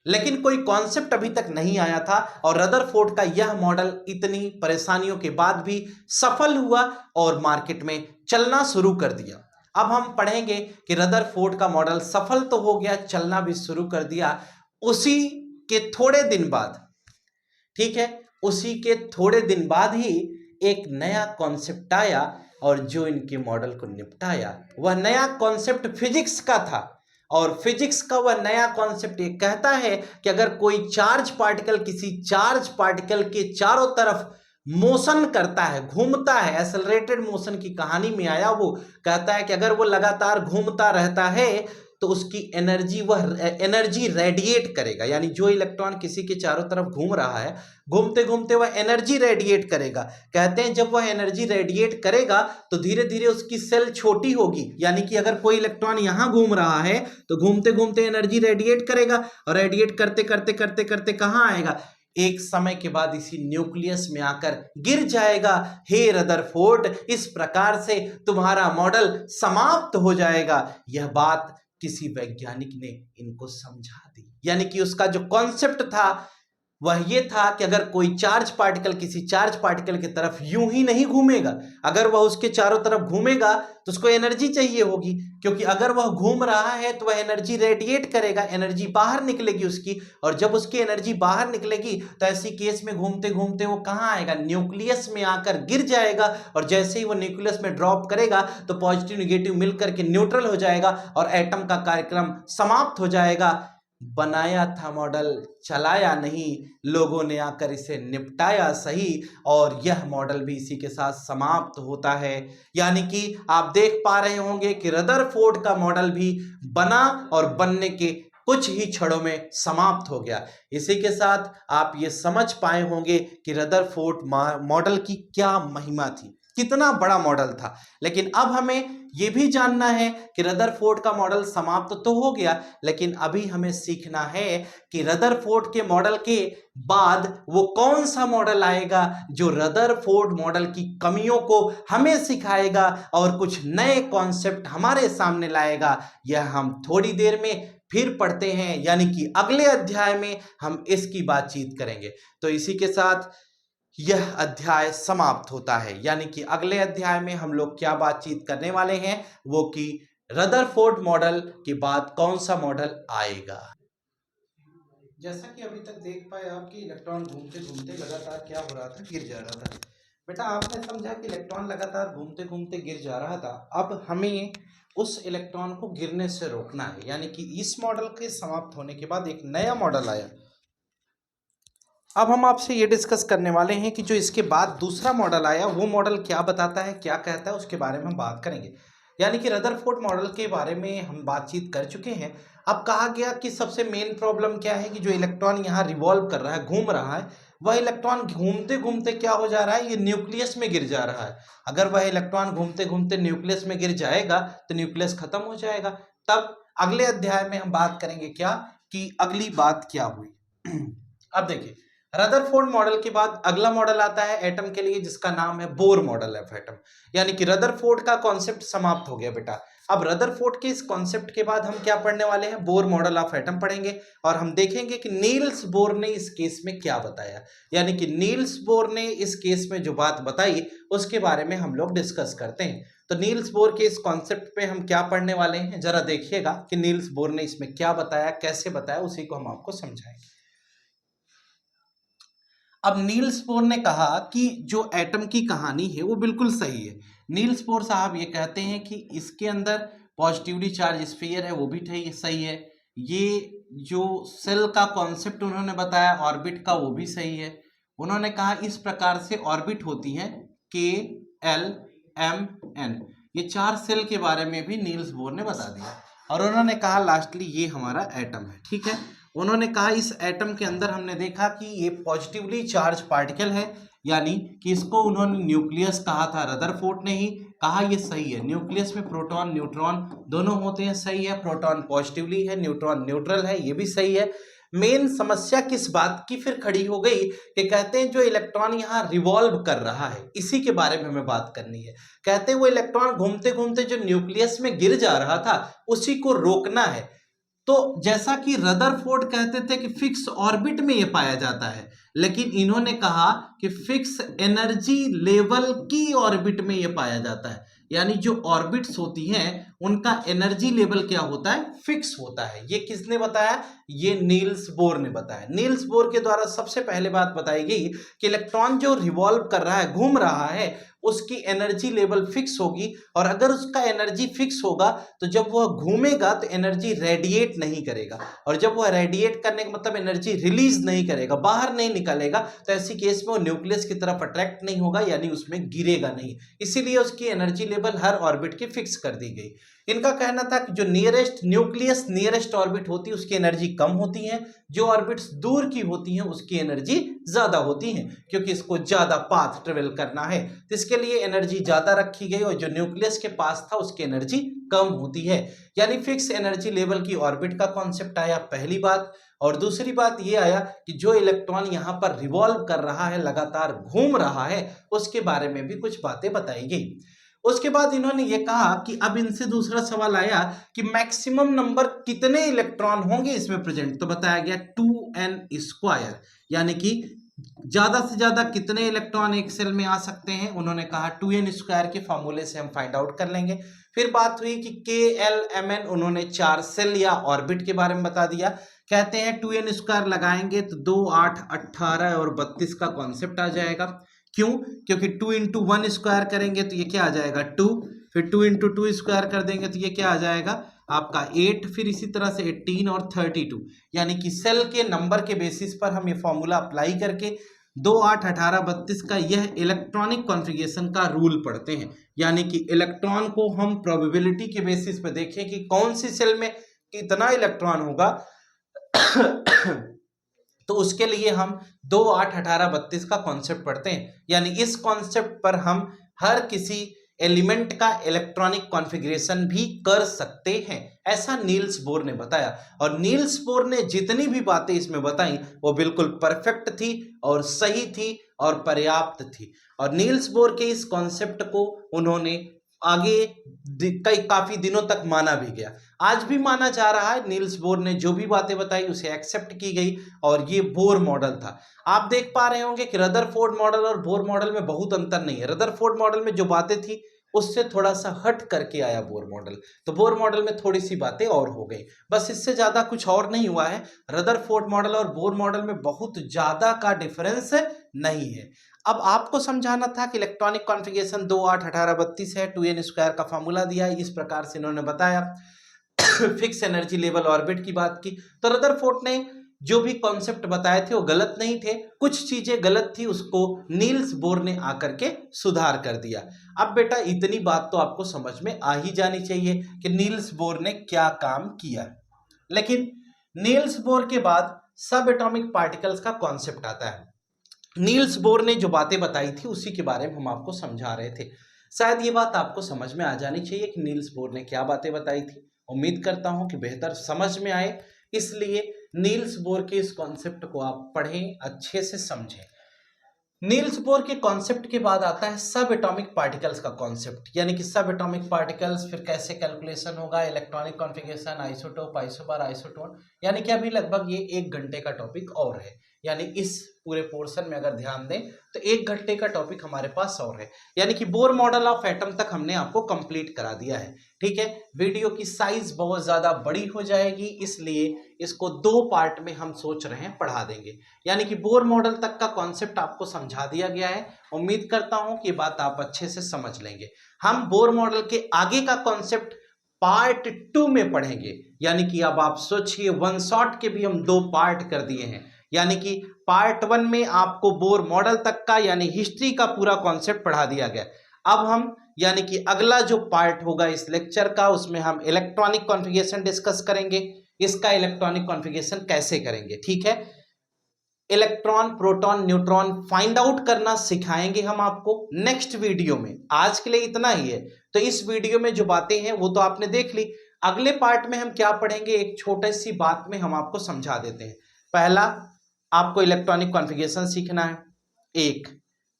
लेकिन कोई कॉन्सेप्ट अभी तक नहीं आया था, और रदरफोर्ड का यह मॉडल इतनी परेशानियों के बाद भी सफल हुआ और मार्केट में चलना शुरू कर दिया। अब हम पढ़ेंगे कि रदरफोर्ड का मॉडल सफल तो हो गया, चलना भी शुरू कर दिया। उसी के थोड़े दिन बाद, ठीक है, उसी के थोड़े दिन बाद ही एक नया कॉन्सेप्ट आया, और जो इनके मॉडल को निपटाया वह नया कॉन्सेप्ट फिजिक्स का था। और फिजिक्स का वह नया कॉन्सेप्ट ये कहता है कि अगर कोई चार्ज पार्टिकल किसी चार्ज पार्टिकल के चारों तरफ मोशन करता है, घूमता है, एक्सेलरेटेड मोशन की कहानी में आया, वो कहता है कि अगर वो लगातार घूमता रहता है तो उसकी एनर्जी, वह एनर्जी रेडिएट करेगा। यानी जो इलेक्ट्रॉन किसी के चारों तरफ घूम रहा है, घूमते घूमते वह एनर्जी रेडिएट करेगा। कहते हैं जब वह एनर्जी रेडिएट करेगा तो धीरे धीरे उसकी सेल छोटी होगी। यानी कि अगर कोई इलेक्ट्रॉन यहां घूम रहा है तो घूमते घूमते एनर्जी रेडिएट करेगा, और रेडिएट करते करते करते करते कहां आएगा? एक समय के बाद इसी न्यूक्लियस में आकर गिर जाएगा। हे रदरफोर्ड, इस प्रकार से तुम्हारा मॉडल समाप्त हो जाएगा। यह बात किसी वैज्ञानिक ने इनको समझा दी, यानी कि उसका जो कॉन्सेप्ट था वह ये था कि अगर कोई चार्ज पार्टिकल किसी चार्ज पार्टिकल की तरफ यूं ही नहीं घूमेगा, अगर वह उसके चारों तरफ घूमेगा तो उसको एनर्जी चाहिए होगी, क्योंकि अगर वह घूम रहा है तो वह एनर्जी रेडिएट करेगा, एनर्जी बाहर निकलेगी उसकी, और जब उसकी एनर्जी बाहर निकलेगी तो ऐसी केस में घूमते घूमते वो कहाँ आएगा, न्यूक्लियस में आकर गिर जाएगा, और जैसे ही वो न्यूक्लियस में ड्रॉप करेगा तो पॉजिटिव निगेटिव मिलकर के न्यूट्रल हो जाएगा और एटम का कार्यक्रम समाप्त हो जाएगा। बनाया था मॉडल, चलाया नहीं, लोगों ने आकर इसे निपटाया सही, और यह मॉडल भी इसी के साथ समाप्त होता है। यानी कि आप देख पा रहे होंगे कि रदरफोर्ड का मॉडल भी बना और बनने के कुछ ही क्षणों में समाप्त हो गया। इसी के साथ आप ये समझ पाए होंगे कि रदरफोर्ड मॉडल की क्या महिमा थी, कितना बड़ा मॉडल था। लेकिन अब हमें यह भी जानना है कि रदरफोर्ड का मॉडल समाप्त तो हो गया, लेकिन अभी हमें सीखना है कि रदरफोर्ड के मॉडल के बाद वो कौन सा मॉडल आएगा जो रदरफोर्ड मॉडल की कमियों को हमें सिखाएगा और कुछ नए कॉन्सेप्ट हमारे सामने लाएगा। यह हम थोड़ी देर में फिर पढ़ते हैं, यानी कि अगले अध्याय में हम इसकी बातचीत करेंगे। तो इसी के साथ यह अध्याय समाप्त होता है, यानी कि अगले अध्याय में हम लोग क्या बातचीत करने वाले हैं, वो कि रदरफोर्ड मॉडल के बाद कौन सा मॉडल आएगा। जैसा कि अभी तक देख पाए आप कि इलेक्ट्रॉन घूमते घूमते लगातार क्या हो रहा था, गिर जा रहा था। बेटा आपने समझा कि इलेक्ट्रॉन लगातार घूमते घूमते गिर जा रहा था। अब हमें उस इलेक्ट्रॉन को गिरने से रोकना है, यानी कि इस मॉडल के समाप्त होने के बाद एक नया मॉडल आया। अब हम आपसे ये डिस्कस करने वाले हैं कि जो इसके बाद दूसरा मॉडल आया वो मॉडल क्या बताता है, क्या कहता है, उसके बारे में हम बात करेंगे। यानी कि रदरफोर्ड मॉडल के बारे में हम बातचीत कर चुके हैं। अब कहा गया कि सबसे मेन प्रॉब्लम क्या है कि जो इलेक्ट्रॉन यहाँ रिवॉल्व कर रहा है, घूम रहा है, वह इलेक्ट्रॉन घूमते घूमते क्या हो जा रहा है, ये न्यूक्लियस में गिर जा रहा है। अगर वह इलेक्ट्रॉन घूमते घूमते न्यूक्लियस में गिर जाएगा तो न्यूक्लियस खत्म हो जाएगा। तब अगले अध्याय में हम बात करेंगे क्या कि अगली बात क्या हुई। अब देखिए, रदरफोर्ड मॉडल के बाद अगला मॉडल आता है एटम के लिए, जिसका नाम है बोर मॉडल ऑफ एटम। यानी कि रदरफोर्ड का कॉन्सेप्ट समाप्त हो गया बेटा। अब रदरफोर्ड के इस कॉन्सेप्ट के बाद हम क्या पढ़ने वाले हैं, बोर मॉडल ऑफ एटम पढ़ेंगे, और हम देखेंगे कि नील्स बोर ने इस केस में क्या बताया। यानी कि नील्स बोर ने इस केस में जो बात बताई उसके बारे में हम लोग डिस्कस करते हैं। तो नील्स बोर के इस कॉन्सेप्ट पे हम क्या पढ़ने वाले हैं, जरा देखिएगा कि नील्स बोर ने इसमें क्या बताया, कैसे बताया, उसी को हम आपको समझाएंगे। अब नील्स बोर ने कहा कि जो एटम की कहानी है वो बिल्कुल सही है। नील्स बोर साहब ये कहते हैं कि इसके अंदर पॉजिटिवली चार्ज स्फीयर है वो भी सही है। ये जो सेल का कॉन्सेप्ट उन्होंने बताया ऑर्बिट का, वो भी सही है। उन्होंने कहा इस प्रकार से ऑर्बिट होती है के एल एम एन, ये 4 सेल के बारे में भी नील्स बोर ने बता दिया। और उन्होंने कहा लास्टली ये हमारा एटम है, ठीक है। उन्होंने कहा इस एटम के अंदर हमने देखा कि ये पॉजिटिवली चार्ज पार्टिकल है, यानी कि इसको उन्होंने न्यूक्लियस कहा था, रदरफोर्ड ने ही कहा ये सही है। न्यूक्लियस में प्रोटॉन न्यूट्रॉन दोनों होते हैं, सही है। प्रोटॉन पॉजिटिवली है, न्यूट्रॉन न्यूट्रल है, ये भी सही है। मेन समस्या किस बात की फिर खड़ी हो गई कि कहते हैं जो इलेक्ट्रॉन यहाँ रिवॉल्व कर रहा है, इसी के बारे में हमें बात करनी है। कहते हैं वो इलेक्ट्रॉन घूमते घूमते जो न्यूक्लियस में गिर जा रहा था उसी को रोकना है। तो जैसा कि रदरफोर्ड कहते थे कि फिक्स ऑर्बिट में ये पाया जाता है, लेकिन इन्होंने कहा कि फिक्स एनर्जी लेवल की ऑर्बिट में ये पाया जाता है। यानी जो ऑर्बिट्स होती हैं उनका एनर्जी लेवल क्या होता है, फिक्स होता है। ये किसने बताया, ये नील्स बोर ने बताया। नील्स बोर के द्वारा सबसे पहले बात बताई गई कि इलेक्ट्रॉन जो रिवॉल्व कर रहा है, घूम रहा है, उसकी एनर्जी लेवल फिक्स होगी, और अगर उसका एनर्जी फिक्स होगा तो जब वह घूमेगा तो एनर्जी रेडिएट नहीं करेगा, और जब वह रेडिएट करने का मतलब एनर्जी रिलीज नहीं करेगा, बाहर नहीं निकलेगा, तो ऐसी केस में वो न्यूक्लियस की तरफ अट्रैक्ट नहीं होगा, यानी उसमें गिरेगा नहीं। इसीलिए उसकी एनर्जी लेवल हर ऑर्बिट की फिक्स कर दी गई। इनका कहना था कि जो नियरेस्ट न्यूक्लियस नियरेस्ट ऑर्बिट होती है उसकी एनर्जी कम होती है, जो ऑर्बिट्स दूर की होती हैं उसकी एनर्जी ज्यादा होती है, क्योंकि इसको ज्यादा पाथ ट्रेवल करना है, तो इसके लिए एनर्जी ज्यादा रखी गई, और जो न्यूक्लियस के पास था उसकी एनर्जी कम होती है। यानी फिक्स एनर्जी लेवल की ऑर्बिट का कॉन्सेप्ट आया, पहली बात। और दूसरी बात यह आया कि जो इलेक्ट्रॉन यहाँ पर रिवॉल्व कर रहा है, लगातार घूम रहा है, उसके बारे में भी कुछ बातें बताई गई। उसके बाद इन्होंने ये कहा कि अब इनसे दूसरा सवाल आया कि मैक्सिमम नंबर कितने इलेक्ट्रॉन होंगे इसमें प्रेजेंट, तो बताया गया 2n², यानी कि ज्यादा से ज्यादा कितने इलेक्ट्रॉन एक सेल में आ सकते हैं, उन्होंने कहा 2n² के फॉर्मूले से हम फाइंड आउट कर लेंगे। फिर बात हुई कि KLMN, उन्होंने 4 सेल या ऑर्बिट के बारे में बता दिया। कहते हैं 2n² लगाएंगे तो 2, 8, 18 और 32 का कॉन्सेप्ट आ जाएगा। क्यों? क्योंकि 2 × 1² करेंगे तो ये क्या आ जाएगा 2, फिर 2 × 2² कर देंगे तो ये क्या आ जाएगा आपका 8, फिर इसी तरह से 18 और 32, यानी कि सेल के नंबर के बेसिस पर हम ये फॉर्मूला अप्लाई करके 2, 8, 18, 32 का यह इलेक्ट्रॉनिक कॉन्फ़िगरेशन का रूल पढ़ते हैं। यानी कि इलेक्ट्रॉन को हम प्रोबेबिलिटी के बेसिस पर देखें कि कौन सी सेल में कितना इलेक्ट्रॉन होगा तो उसके लिए हम 2, 8, 18, 32 का कॉन्सेप्ट पढ़ते हैं। यानी इस कॉन्सेप्ट पर हम हर किसी एलिमेंट का इलेक्ट्रॉनिक कॉन्फ़िगरेशन भी कर सकते हैं, ऐसा नील्स बोर ने बताया। और नील्स बोर ने जितनी भी बातें इसमें बताई वो बिल्कुल परफेक्ट थी और सही थी और पर्याप्त थी। और नील्स बोर के इस कॉन्सेप्ट को उन्होंने आगे काफी दिनों तक माना भी गया, आज भी माना जा रहा है। नील्स बोर ने जो भी बातें बताई उसे एक्सेप्ट की गई और ये बोर मॉडल था। आप देख पा रहे होंगे कि रदरफोर्ड मॉडल और बोर मॉडल में बहुत अंतर नहीं है। रदरफोर्ड मॉडल में जो बातें थी उससे थोड़ा सा हट करके आया बोर मॉडल, तो बोर मॉडल में थोड़ी सी बातें और हो गई, बस इससे ज्यादा कुछ और नहीं हुआ है। रदरफोर्ड मॉडल और बोर मॉडल में बहुत ज्यादा का डिफरेंस नहीं है। अब आपको समझाना था कि इलेक्ट्रॉनिक कॉन्फ़िगरेशन 2, 8, 18, 32 है, 2n² का फॉर्मूला दिया है, इस प्रकार से इन्होंने बताया। फिक्स एनर्जी लेवल ऑर्बिट की बात की, तो रदरफोर्ड ने जो भी कॉन्सेप्ट बताए थे वो गलत नहीं थे, कुछ चीजें गलत थी, उसको नील्स बोर ने आकर के सुधार कर दिया। अब बेटा इतनी बात तो आपको समझ में आ ही जानी चाहिए कि नील्स बोर ने क्या काम किया। लेकिन नील्स बोर के बाद सब एटॉमिक पार्टिकल्स का कॉन्सेप्ट आता है। नील्स बोर ने जो बातें बताई थी उसी के बारे में हम आपको समझा रहे थे। शायद ये बात आपको समझ में आ जानी चाहिए कि नील्स बोर ने क्या बातें बताई थी। उम्मीद करता हूं कि बेहतर समझ में आए, इसलिए नील्स बोर के इस कॉन्सेप्ट को आप पढ़ें, अच्छे से समझें। नील्स बोर के कॉन्सेप्ट के बाद आता है सब एटॉमिक पार्टिकल्स का कॉन्सेप्ट, यानी कि सब एटॉमिक पार्टिकल्स, फिर कैसे कैलकुलेशन होगा, electronic configuration, isotope, isobar, isotone, यानी कि अभी लगभग ये 1 घंटे का टॉपिक और है। यानी इस पूरे पोर्शन में अगर ध्यान दें तो 1 घंटे का टॉपिक हमारे पास और है। यानी कि बोर मॉडल ऑफ एटम तक हमने आपको कंप्लीट करा दिया है। ठीक है, वीडियो की साइज बहुत ज्यादा बड़ी हो जाएगी, इसलिए इसको 2 पार्ट में हम सोच रहे हैं पढ़ा देंगे। यानी कि बोर मॉडल तक का कॉन्सेप्ट आपको समझा दिया गया है। उम्मीद करता हूं कि बात आप अच्छे से समझ लेंगे। हम बोर मॉडल के आगे का कॉन्सेप्ट पार्ट 2 में पढ़ेंगे। यानी कि अब आप सोचिए, 1 शॉट के भी हम 2 पार्ट कर दिए हैं। यानी कि पार्ट 1 में आपको बोर मॉडल तक का यानी हिस्ट्री का पूरा कॉन्सेप्ट पढ़ा दिया गया। अब हम यानी कि अगला जो पार्ट होगा इस लेक्चर का, उसमें हम इलेक्ट्रॉनिक कॉन्फ़िगरेशन डिस्कस करेंगे। इसका इलेक्ट्रॉनिक कॉन्फ़िगरेशन कैसे करेंगे, ठीक है। Electron, proton, neutron find out करना सिखाएंगे हम आपको नेक्स्ट वीडियो में। आज के लिए इतना ही है। तो इस वीडियो में जो बातें हैं वो तो आपने देख ली। अगले पार्ट में हम क्या पढ़ेंगे, एक छोटी सी बात में हम आपको समझा देते हैं। पहला, आपको इलेक्ट्रॉनिक कॉन्फ़िगरेशन सीखना है, एक।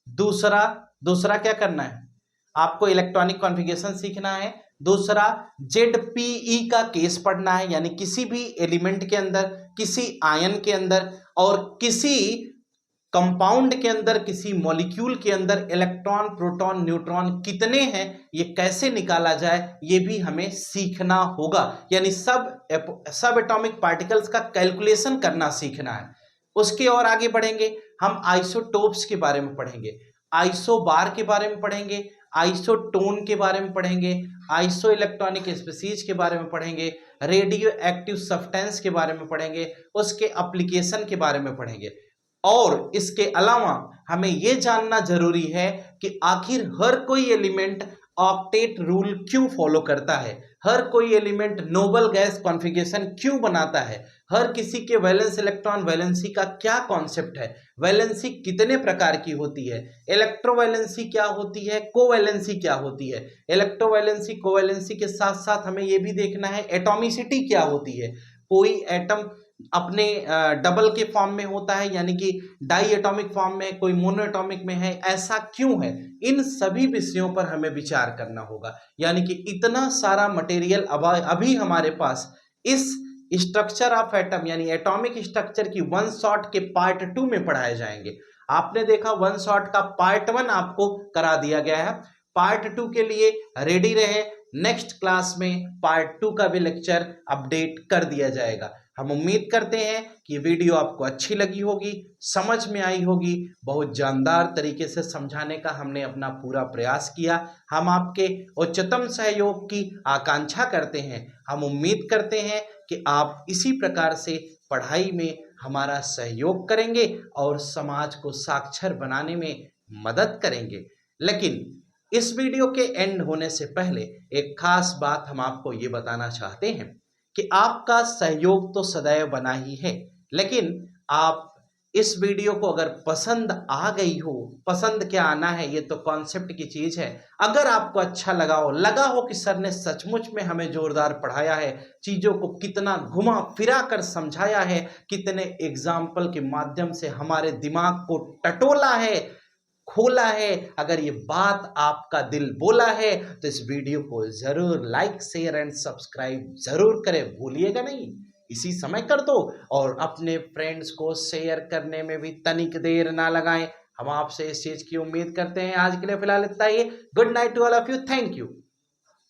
दूसरा क्या करना है, आपको इलेक्ट्रॉनिक कॉन्फ़िगरेशन सीखना है। दूसरा, ZPE का केस पढ़ना है, यानी किसी भी एलिमेंट के अंदर, किसी आयन के अंदर और किसी कंपाउंड के अंदर, किसी मॉलिक्यूल के अंदर इलेक्ट्रॉन, प्रोटॉन, न्यूट्रॉन कितने हैं, ये कैसे निकाला जाए, ये भी हमें सीखना होगा। यानी सब एटॉमिक पार्टिकल्स का कैलकुलेशन करना सीखना है। उसके और आगे बढ़ेंगे, हम आइसोटोप्स के बारे में पढ़ेंगे, आइसोबार के बारे में पढ़ेंगे, आइसोटोन के बारे में पढ़ेंगे, आइसो इलेक्ट्रॉनिक स्पीसीज के बारे में पढ़ेंगे, रेडियो एक्टिव सब्सटेंस के बारे में पढ़ेंगे, उसके एप्लीकेशन के बारे में पढ़ेंगे। और इसके अलावा हमें यह जानना जरूरी है कि आखिर हर कोई एलिमेंट ऑक्टेट रूल क्यों फॉलो करता है, हर कोई एलिमेंट नोबल गैस कॉन्फ़िगरेशन क्यों बनाता है, हर किसी के वैलेंस इलेक्ट्रॉन वैलेंसी का क्या कॉन्सेप्ट है, वैलेंसी कितने प्रकार की होती है, इलेक्ट्रोवैलेंसी क्या होती है, कोवैलेंसी क्या होती है। इलेक्ट्रोवैलेंसी, कोवैलेंसी के साथ साथ हमें यह भी देखना है एटॉमिसिटी क्या होती है। कोई एटम अपने डबल के फॉर्म में होता है, यानी कि डाई एटॉमिक फॉर्म में, कोई मोनो एटॉमिक में है, ऐसा क्यों है? इन सभी विषयों पर हमें विचार करना होगा। यानी कि इतना सारा मटेरियल अभी हमारे पास इस स्ट्रक्चर ऑफ एटम यानी एटॉमिक स्ट्रक्चर की वन शॉट के पार्ट 2 में पढ़ाए जाएंगे। आपने देखा वन शॉट का पार्ट 1 आपको करा दिया गया है, पार्ट 2 के लिए रेडी रहे। नेक्स्ट क्लास में पार्ट 2 का भी लेक्चर अपडेट कर दिया जाएगा। हम उम्मीद करते हैं कि वीडियो आपको अच्छी लगी होगी, समझ में आई होगी। बहुत जानदार तरीके से समझाने का हमने अपना पूरा प्रयास किया। हम आपके उच्चतम सहयोग की आकांक्षा करते हैं। हम उम्मीद करते हैं कि आप इसी प्रकार से पढ़ाई में हमारा सहयोग करेंगे और समाज को साक्षर बनाने में मदद करेंगे। लेकिन इस वीडियो के एंड होने से पहले एक खास बात हम आपको ये बताना चाहते हैं कि आपका सहयोग तो सदैव बना ही है, लेकिन आप इस वीडियो को अगर पसंद आ गई हो, पसंद क्या आना है ये तो कॉन्सेप्ट की चीज है, अगर आपको अच्छा लगा हो कि सर ने सचमुच में हमें जोरदार पढ़ाया है, चीजों को कितना घुमा फिरा कर समझाया है, कितने एग्जाम्पल के माध्यम से हमारे दिमाग को टटोला है, खोला है, अगर ये बात आपका दिल बोला है तो इस वीडियो को जरूर लाइक शेयर एंड सब्सक्राइब जरूर करें, भूलिएगा नहीं। इसी समय कर दो और अपने फ्रेंड्स को शेयर करने में भी तनिक देर ना लगाएं। हम आपसे इस चीज की उम्मीद करते हैं। आज के लिए फिलहाल इतना ही। Good night to all of you. Thank you.